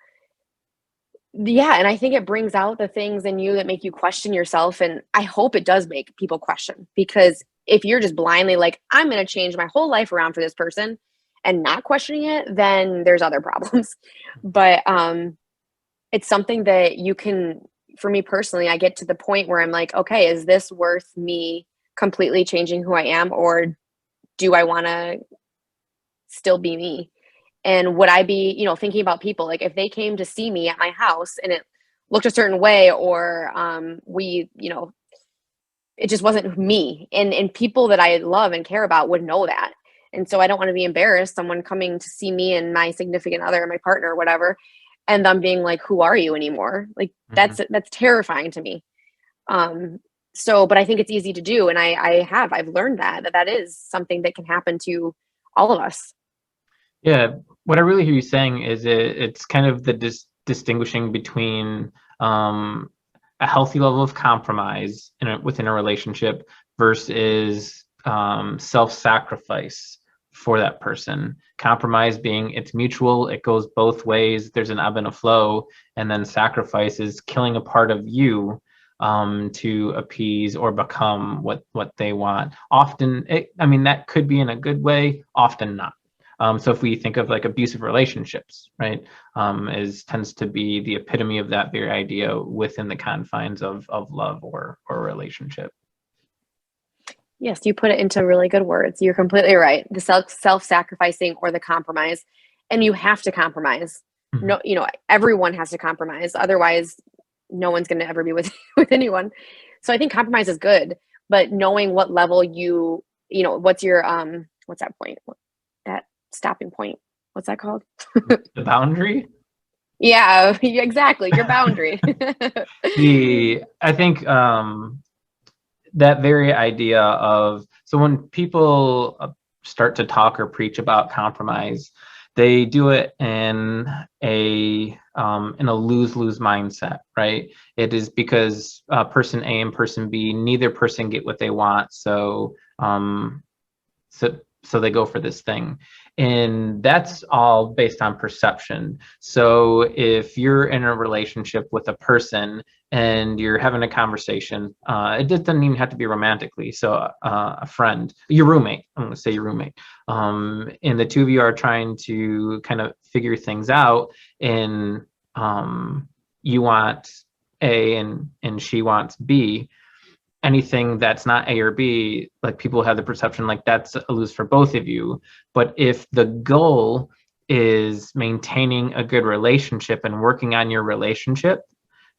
yeah, and I think it brings out the things in you that make you question yourself. And I hope it does make people question, because if you're just blindly like, I'm going to change my whole life around for this person and not questioning it, then there's other problems. But it's something that you can, for me personally, I get to the point where I'm like, okay, is this worth me completely changing who I am? Or do I want to still be me? And would I be, thinking about people, like if they came to see me at my house and it looked a certain way, or it just wasn't me, and people that I love and care about would know that. And so I don't want to be embarrassed, someone coming to see me and my significant other, my partner or whatever, and them being like, who are you anymore? Like that's terrifying to me. But I think it's easy to do. And I've learned that is something that can happen to all of us. Yeah, what I really hear you saying is it's kind of the distinguishing between a healthy level of compromise within a relationship versus self-sacrifice for that person. Compromise being it's mutual, it goes both ways, there's an ebb and a flow, and then sacrifice is killing a part of you to appease or become what they want. Often, that could be in a good way, often not. So if we think of like abusive relationships, right, tends to be the epitome of that very idea within the confines of love or relationship. Yes, you put it into really good words. You're completely right. The self-sacrificing or the compromise, and you have to compromise. No, everyone has to compromise. Otherwise, no one's going to ever be with anyone. So I think compromise is good, but knowing what level what's your what's that point? That stopping point. What's that called? The boundary? Yeah, exactly. Your boundary. I think that very idea of, so when people start to talk or preach about compromise, they do it in a lose-lose mindset, right? It is because person A and person B, neither person get what they want, so they go for this thing. And that's all based on perception. So if you're in a relationship with a person and you're having a conversation, it doesn't even have to be romantically. So a friend, your roommate, I'm going to say your roommate, and the two of you are trying to kind of figure things out, and you want A and she wants B. Anything that's not A or B, like people have the perception like that's a lose for both of you. But if the goal is maintaining a good relationship and working on your relationship,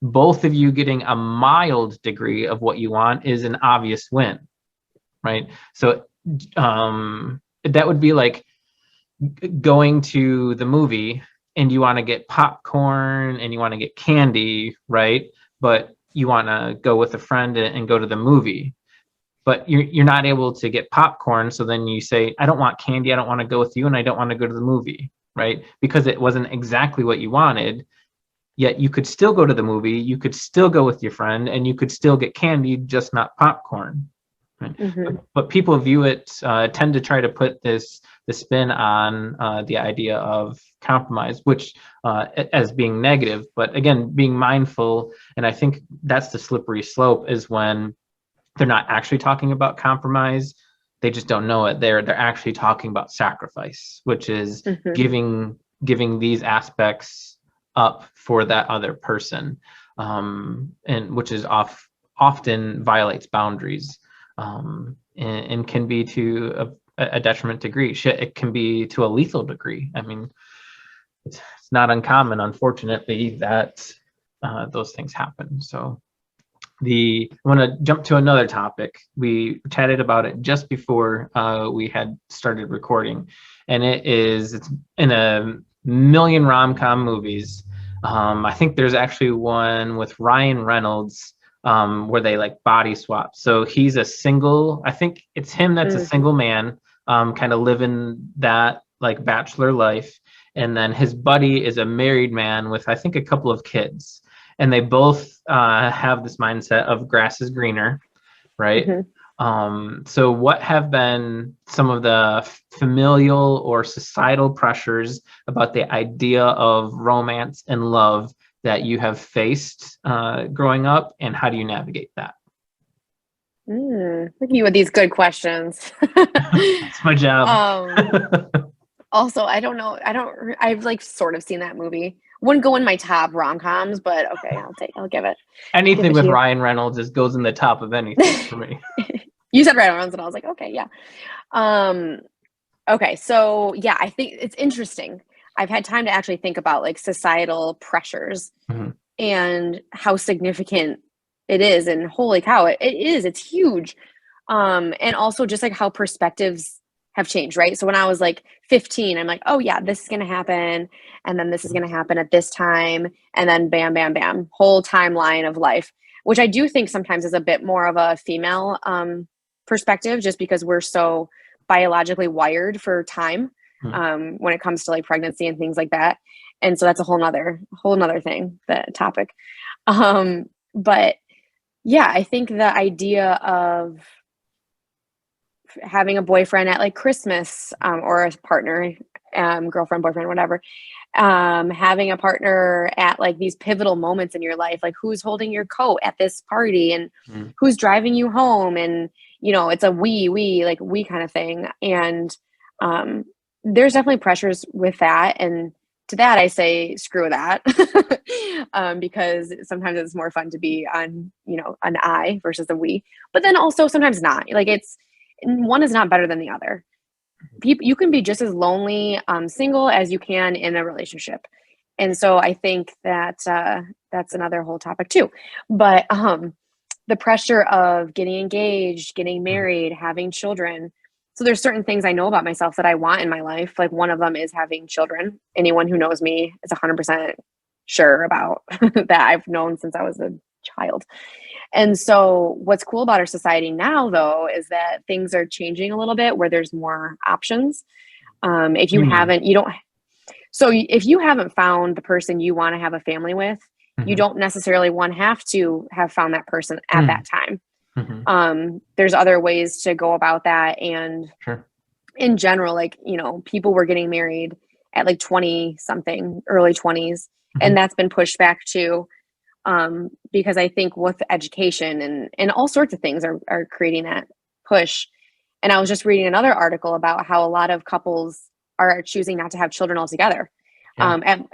both of you getting a mild degree of what you want is an obvious win, right? So that would be like going to the movie and you want to get popcorn and you want to get candy, right? But you want to go with a friend and go to the movie, but you're not able to get popcorn. So then you say, I don't want candy. I don't want to go with you. And I don't want to go to the movie, right? Because it wasn't exactly what you wanted. Yet you could still go to the movie, you could still go with your friend, and you could still get candy, just not popcorn. Right? But people view it, tend to try to put the spin on the idea of compromise, which as being negative. But again, being mindful, and I think that's the slippery slope, is when they're not actually talking about compromise. They just don't know it. They're actually talking about sacrifice, which is giving these aspects up for that other person, and which is often violates boundaries, and can be to a detriment degree. It can be to a lethal degree. I mean, it's not uncommon, unfortunately, that those things happen. So I want to jump to another topic. We chatted about it just before we had started recording, and it's in a million rom-com movies. I think there's actually one with Ryan Reynolds where they like body swap. So he's a single, I think it's him that's a single man, kind of living that like bachelor life. And then his buddy is a married man with, I think, a couple of kids. And they both have this mindset of grass is greener, right? So what have been some of the familial or societal pressures about the idea of romance and love that you have faced growing up, and how do you navigate that? Look at you with these good questions. It's my job. Also, I don't know. I've like sort of seen that movie. Wouldn't go in my top rom-coms, but okay, I'll give it. Anything with Ryan Reynolds goes in the top of anything for me. You said Ryan Reynolds, and I was like, okay, yeah. Okay, so yeah, I think it's interesting. I've had time to actually think about like societal pressures and how significant it is, and holy cow, it is. It's huge. And also just like how perspectives have changed, right? So when I was like 15, I'm like, oh yeah, this is going to happen. And then this is going to happen at this time. And then bam, bam, bam, whole timeline of life, which I do think sometimes is a bit more of a female perspective, just because we're so biologically wired for time when it comes to like pregnancy and things like that. And so that's a whole nother thing, the topic. But yeah, I think the idea of having a boyfriend at like Christmas, or a partner, girlfriend, boyfriend, whatever, having a partner at like these pivotal moments in your life, like who's holding your coat at this party and who's driving you home. And, you know, it's a we kind of thing. And there's definitely pressures with that. And to that, I say, screw that, because sometimes it's more fun to be on, you know, an I versus a we, but then also sometimes not. Like one is not better than the other. You can be just as lonely single as you can in a relationship. And so I think that that's another whole topic too. But the pressure of getting engaged, getting married, having children. So there's certain things I know about myself that I want in my life. Like one of them is having children. Anyone who knows me is 100% sure about that. I've known since I was a child. And so what's cool about our society now, though, is that things are changing a little bit where there's more options. If you haven't, if you haven't found the person you want to have a family with, you don't necessarily have to have found that person at that time. There's other ways to go about that. And in general, like, you know, people were getting married at like 20 something, early 20s. And that's been pushed back too. Because I think with education and all sorts of things are creating that push. And I was just reading another article about how a lot of couples are choosing not to have children altogether, at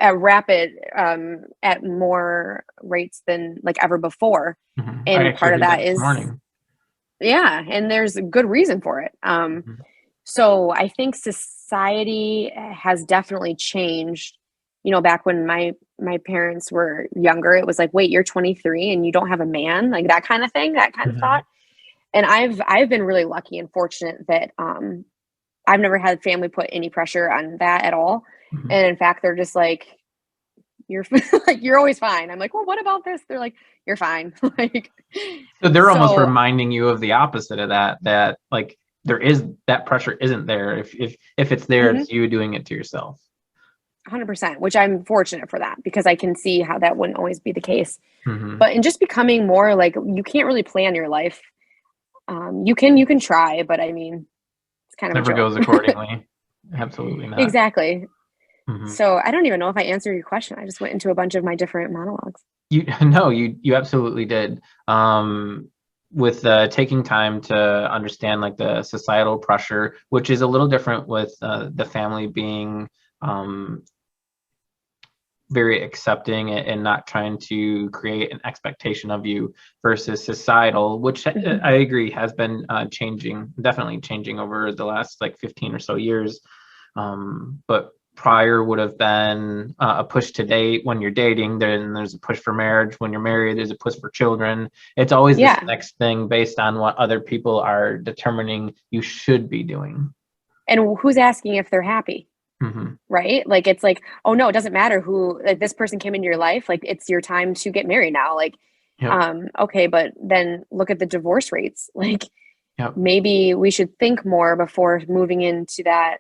more rates than like ever before. And part of that is, and there's a good reason for it. So I think society has definitely changed. You know, back when my parents were younger, it was like, wait, you're 23 and you don't have a man, like that kind of thing, that kind of thought. And I've been really lucky and fortunate that I've never had family put any pressure on that at all. And in fact, they're just like, you're like, you're always fine. I'm like, well, what about this? They're like, you're fine. Like, So they're almost reminding you of the opposite of that like that pressure isn't there. If it's there, it's you doing it to yourself. 100%, which I'm fortunate for that, because I can see how that wouldn't always be the case. But in just becoming more like, you can't really plan your life. You can try, but I mean, it's kind of never goes accordingly. Absolutely not. Exactly. So I don't even know if I answered your question. I just went into a bunch of my different monologues. You absolutely did. With taking time to understand like the societal pressure, which is a little different with the family being very accepting and not trying to create an expectation of you, versus societal, which I agree has been definitely changing over the last like 15 or so years. But prior would have been a push to date when you're dating, then there's a push for marriage. When you're married, there's a push for children. It's always this next thing based on what other people are determining you should be doing. And who's asking if they're happy? Right? Like, it's like, oh no, it doesn't matter who, like, this person came into your life. Like, it's your time to get married now. Like, okay, but then look at the divorce rates. Like, maybe we should think more before moving into that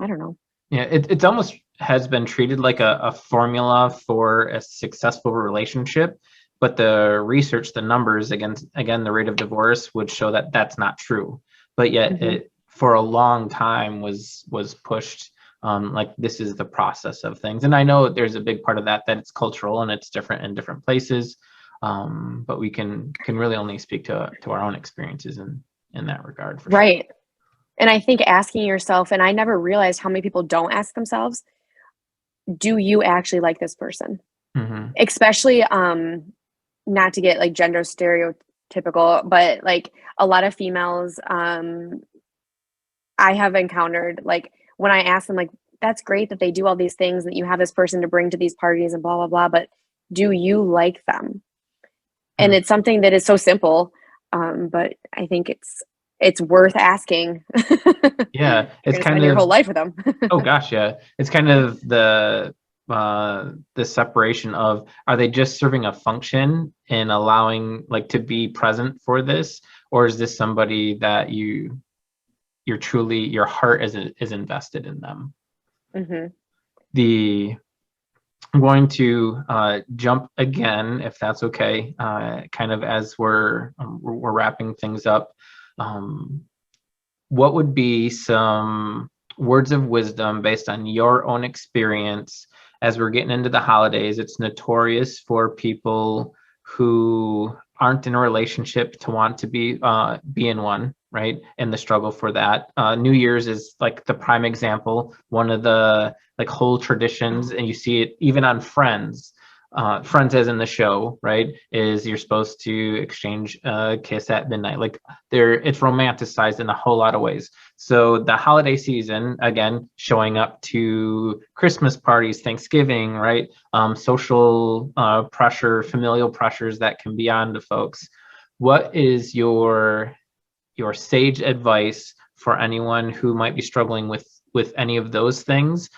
I don't know. Yeah, it's almost has been treated like a formula for a successful relationship, but the research, the numbers, again, the rate of divorce would show that that's not true. But yet it, for a long time, was pushed like this is the process of things. And I know there's a big part of that it's cultural and it's different in different places. But we can really only speak to our own experiences in that regard. For right. Sure. And I think asking yourself, and I never realized how many people don't ask themselves, do you actually like this person? Especially, not to get like gender stereotypical, but like a lot of females I have encountered, like when I ask them, like, that's great that they do all these things, that you have this person to bring to these parties and blah, blah, blah, but do you like them? And it's something that is so simple, but I think it's worth asking. Yeah, it's kind of your whole life with them. Oh gosh, yeah, it's kind of the separation of, are they just serving a function and allowing like to be present for this, or is this somebody that you're truly, your heart is invested in them? I'm going to jump again, if that's okay, kind of as we're wrapping things up. What would be some words of wisdom based on your own experience as we're getting into the holidays? It's notorious for people who aren't in a relationship to want to be in one, right? And the struggle for that. New Year's is like the prime example, one of the like whole traditions, and you see it even on Friends. Friends, as in the show, right, is you're supposed to exchange a kiss at midnight. Like it's romanticized in a whole lot of ways. So the holiday season, again, showing up to Christmas parties, Thanksgiving, right? Social pressure, familial pressures that can be on to folks. What is your sage advice for anyone who might be struggling with any of those things,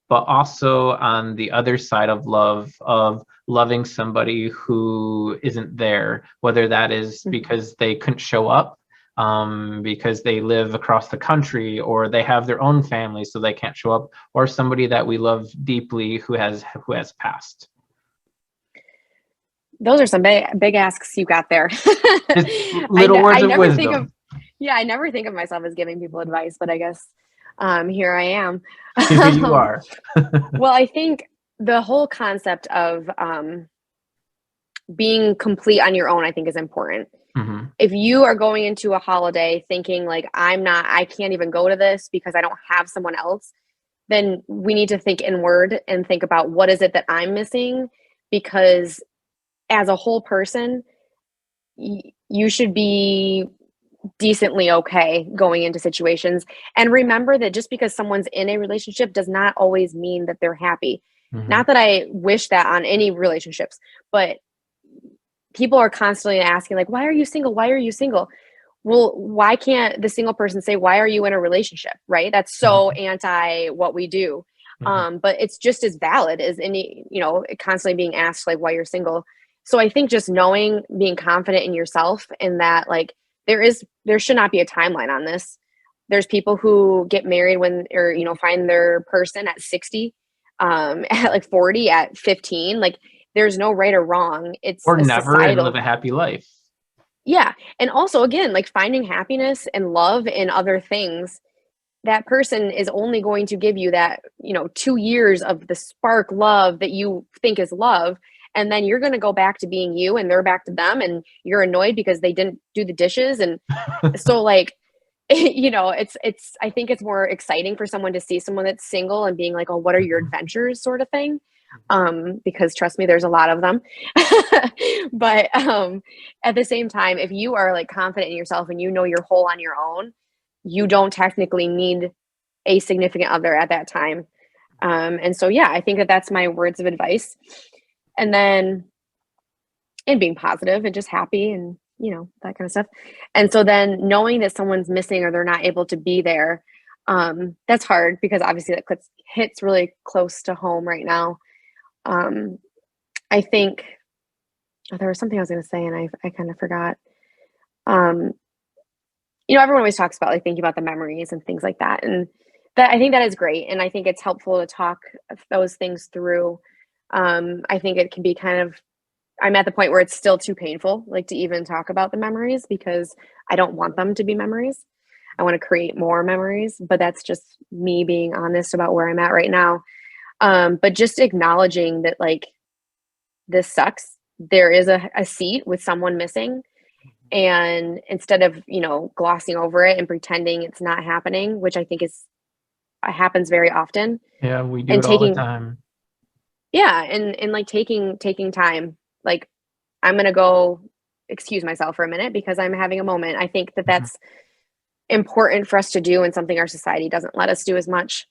but also on the other side of love, of loving somebody who isn't there, whether that is because they couldn't show up, because they live across the country, or they have their own family so they can't show up, or somebody that we love deeply who has passed? Those are some big asks you got there. Little words of wisdom. I never think of myself as giving people advice, but I guess here I am. Here you are. Well, I think the whole concept of being complete on your own, I think, is important. If you are going into a holiday thinking like, I can't even go to this because I don't have someone else, then we need to think inward and think about, what is it that I'm missing? Because as a whole person, you should be decently okay going into situations. And remember that just because someone's in a relationship does not always mean that they're happy. Mm-hmm. Not that I wish that on any relationships, but people are constantly asking, like, why are you single? Why are you single? Well, why can't the single person say, why are you in a relationship? Right? That's so anti what we do. Mm-hmm. But it's just as valid as any, constantly being asked, like, why you're single. So I think just knowing, being confident in yourself, and that, like, there should not be a timeline on this. There's people who get married or find their person at 60, at like 40, at 15. Like, there's no right or wrong. It's Or a never and live societal. a happy life. Yeah. And also, again, like, finding happiness and love in other things, that person is only going to give you that, 2 years of the spark love that you think is love. And then you're going to go back to being you, and they're back to them, and you're annoyed because they didn't do the dishes. And so, like, I think it's more exciting for someone to see someone that's single and being like, oh, what are your adventures, sort of thing. Because trust me, there's a lot of them. But at the same time, if you are, like, confident in yourself and you're whole on your own, you don't technically need a significant other at that time. And so, yeah, I think that that's my words of advice. And then, and being positive and just happy, and, that kind of stuff. And so then knowing that someone's missing or they're not able to be there, that's hard, because obviously that hits really close to home right now. I think there was something I was going to say, and I kind of forgot. Everyone always talks about, like, thinking about the memories and things like that. And that, I think that is great. And I think it's helpful to talk those things through. I think it can be I'm at the point where it's still too painful, like, to even talk about the memories, because I don't want them to be memories. I want to create more memories, but that's just me being honest about where I'm at right now. But just acknowledging that, like, this sucks. There is a seat with someone missing. And instead of, glossing over it and pretending it's not happening, which I think happens very often. Yeah, we do And it all the time. yeah, and like, taking time, like, I'm going to go excuse myself for a minute because I'm having a moment. I think that Mm-hmm. that's important for us to do, and something our society doesn't let us do as much.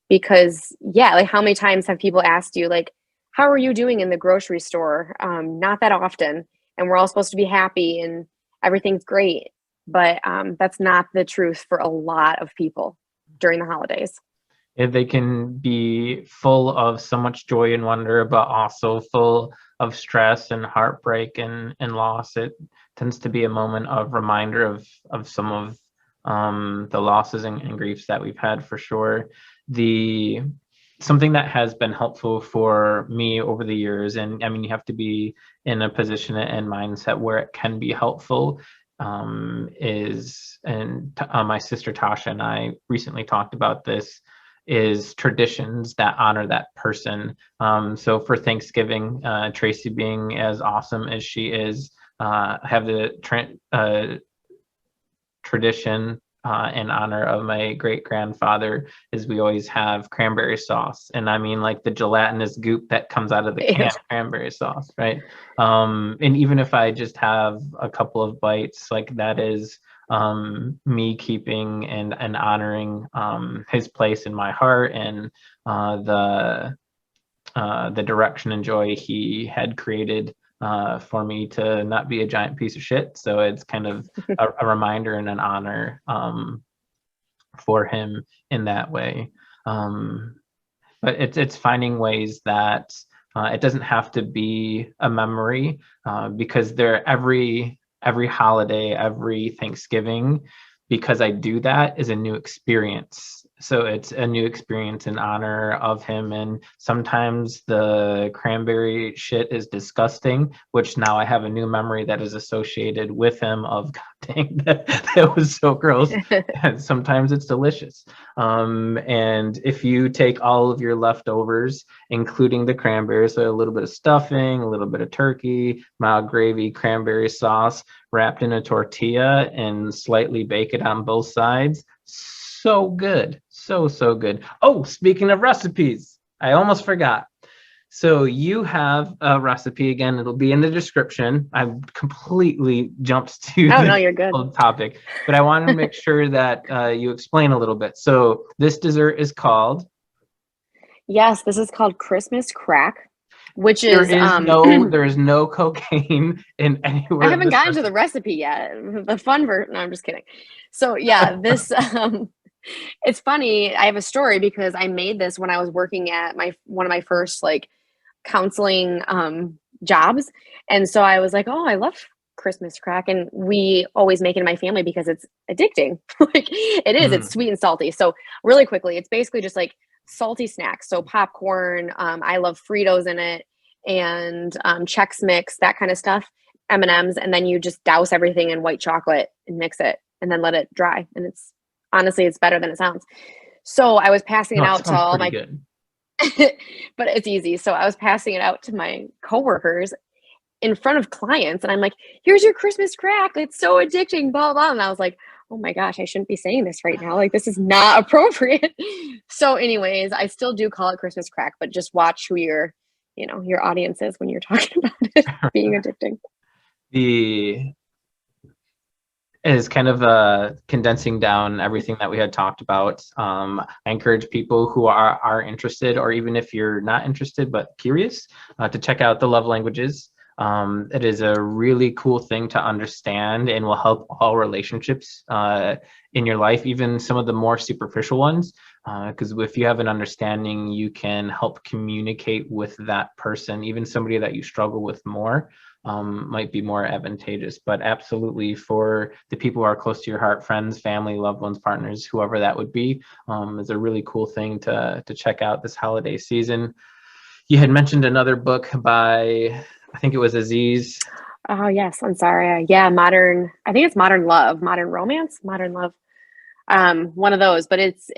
Because, yeah, like, how many times have people asked you, like, how are you doing in the grocery store? Not that often. And we're all supposed to be happy and everything's great. But that's not the truth for a lot of people during the holidays. They can be full of so much joy and wonder, but also full of stress and heartbreak and loss. It tends to be a moment of reminder of some of the losses and griefs that we've had, for sure. Something that has been helpful for me over the years, and I mean, you have to be in a position and mindset where it can be helpful, my sister Tasha and I recently talked about this, is traditions that honor that person. So for Thanksgiving, Tracy, being as awesome as she is, have the tradition in honor of my great grandfather, is we always have cranberry sauce. And I mean, like, the gelatinous goop that comes out of the can of cranberry sauce, right? And even if I just have a couple of bites, like, that is me keeping and honoring his place in my heart, and the direction and joy he had created for me to not be a giant piece of shit. So it's kind of a reminder and an honor for him in that way. But it's finding ways that it doesn't have to be a memory, because every holiday, every Thanksgiving, because I do that, is a new experience. So it's a new experience in honor of him. And sometimes the cranberry shit is disgusting, which now I have a new memory that is associated with him of, God dang, that was so gross. And sometimes it's delicious. And if you take all of your leftovers, including the cranberries, so a little bit of stuffing, a little bit of turkey, mild gravy, cranberry sauce, wrapped in a tortilla, and slightly bake it on both sides, so good. So good. Oh, speaking of recipes, I almost forgot. So you have a recipe again. It'll be in the description. I've completely jumped to Oh, the no, you're good. topic, but I want to make sure that you explain a little bit. So this dessert is called. Yes, this is called Christmas crack, which There is is no there is no cocaine in I anywhere of haven't this gotten to recipe. the recipe yet. The fun version. No, I'm just kidding. So yeah, this it's funny. I have a story because I made this when I was working at my one of my first like counseling jobs. And so I was like, oh, I love Christmas crack. And we always make it in my family because it's addicting. Like it is, it's Mm. sweet and salty. So really quickly, it's basically just like salty snacks. So popcorn, I love Fritos in it and Chex Mix, that kind of stuff, M&Ms. And then you just douse everything in white chocolate and mix it and then let it dry. And it's honestly, it's better than it sounds. So I was passing it No, it out to sounds all pretty my good. but it's easy. So I was passing it out to my coworkers in front of clients, and I'm like, "Here's your Christmas crack. It's so addicting." Blah blah. And I was like, "Oh my gosh, I shouldn't be saying this right now. Like this is not appropriate." So, anyways, I still do call it Christmas crack, but just watch who your audience is when you're talking about it being addicting. The is kind of condensing down everything that we had talked about. I encourage people who are interested, or even if you're not interested but curious, to check out the love languages. It is a really cool thing to understand and will help all relationships in your life, even some of the more superficial ones. Because if you have an understanding, you can help communicate with that person, even somebody that you struggle with more. Might be more advantageous. But absolutely, for the people who are close to your heart, friends, family, loved ones, partners, whoever that would be, is a really cool thing to check out this holiday season. You had mentioned another book by, I think it was Aziz. Oh yes, I'm sorry. Yeah, modern. I think it's modern love, modern romance, modern love. One of those, but it's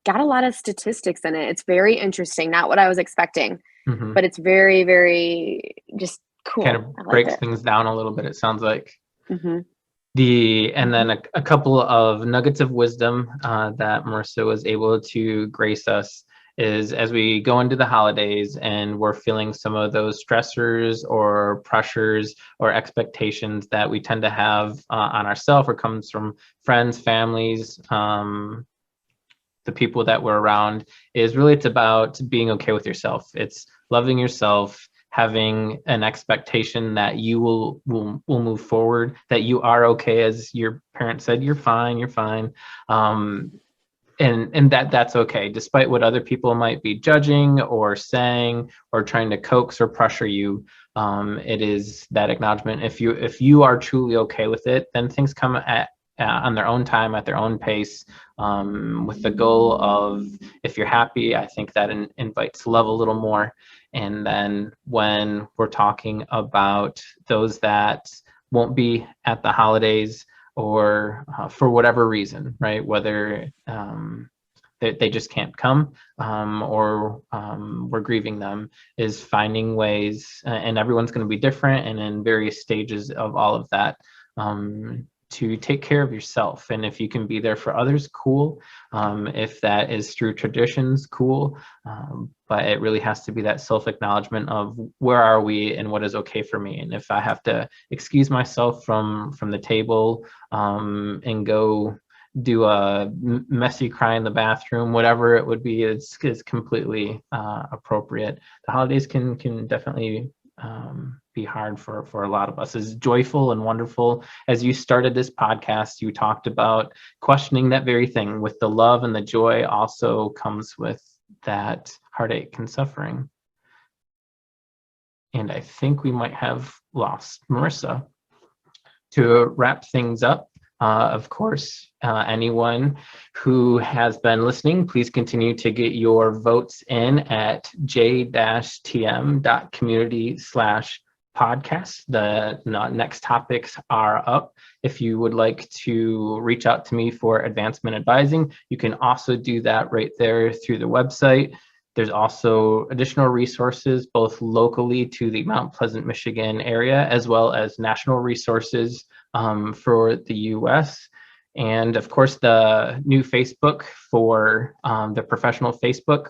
got a lot of statistics in it. It's very interesting. Not what I was expecting, Mm-hmm. but it's very, very just Kind cool. of I liked breaks it. things down a little bit, it sounds like. Hmm. And then a couple of nuggets of wisdom that Marissa was able to grace us is, as we go into the holidays and we're feeling some of those stressors or pressures or expectations that we tend to have on ourselves, or comes from friends, families, the people that we're around, is really, it's about being okay with yourself. It's loving yourself, having an expectation that you will move forward, that you are okay. As your parents said, you're fine, you're fine. And that's okay, despite what other people might be judging or saying or trying to coax or pressure you. It is that acknowledgement. If you are truly okay with it, then things come on their own time, at their own pace, with the goal of, if you're happy, I think that invites love a little more. And then when we're talking about those that won't be at the holidays, or for whatever reason, right? Whether they just can't come, or we're grieving them, is finding ways, and everyone's going to be different and in various stages of all of that, to take care of yourself. And if you can be there for others, cool. If that is through traditions, cool. But it really has to be that self-acknowledgement of, where are we and what is okay for me. And if I have to excuse myself from the table, and go do a messy cry in the bathroom, whatever it would be, is completely appropriate. The holidays can definitely be hard for a lot of us. As joyful and wonderful as you started this podcast, you talked about questioning that very thing. With the love and the joy also comes with that heartache and suffering. And I think we might have lost Marissa. To wrap things up, of course, anyone who has been listening, please continue to get your votes in at j-tm.community/podcast. The next topics are up. If you would like to reach out to me for advancement advising, you can also do that right there through the website. There's also additional resources, both locally to the Mount Pleasant, Michigan area, as well as national resources for the US. And of course, the new Facebook for the professional Facebook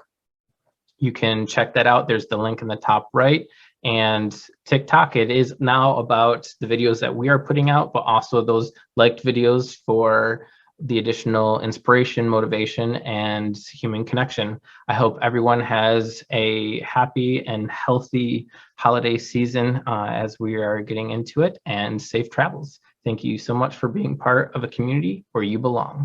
You can check that out. There's the link in the top right. And TikTok, it is now about the videos that we are putting out, but also those liked videos for the additional inspiration, motivation, and human connection. I hope everyone has a happy and healthy holiday season as we are getting into it, and safe travels. Thank you so much for being part of a community where you belong.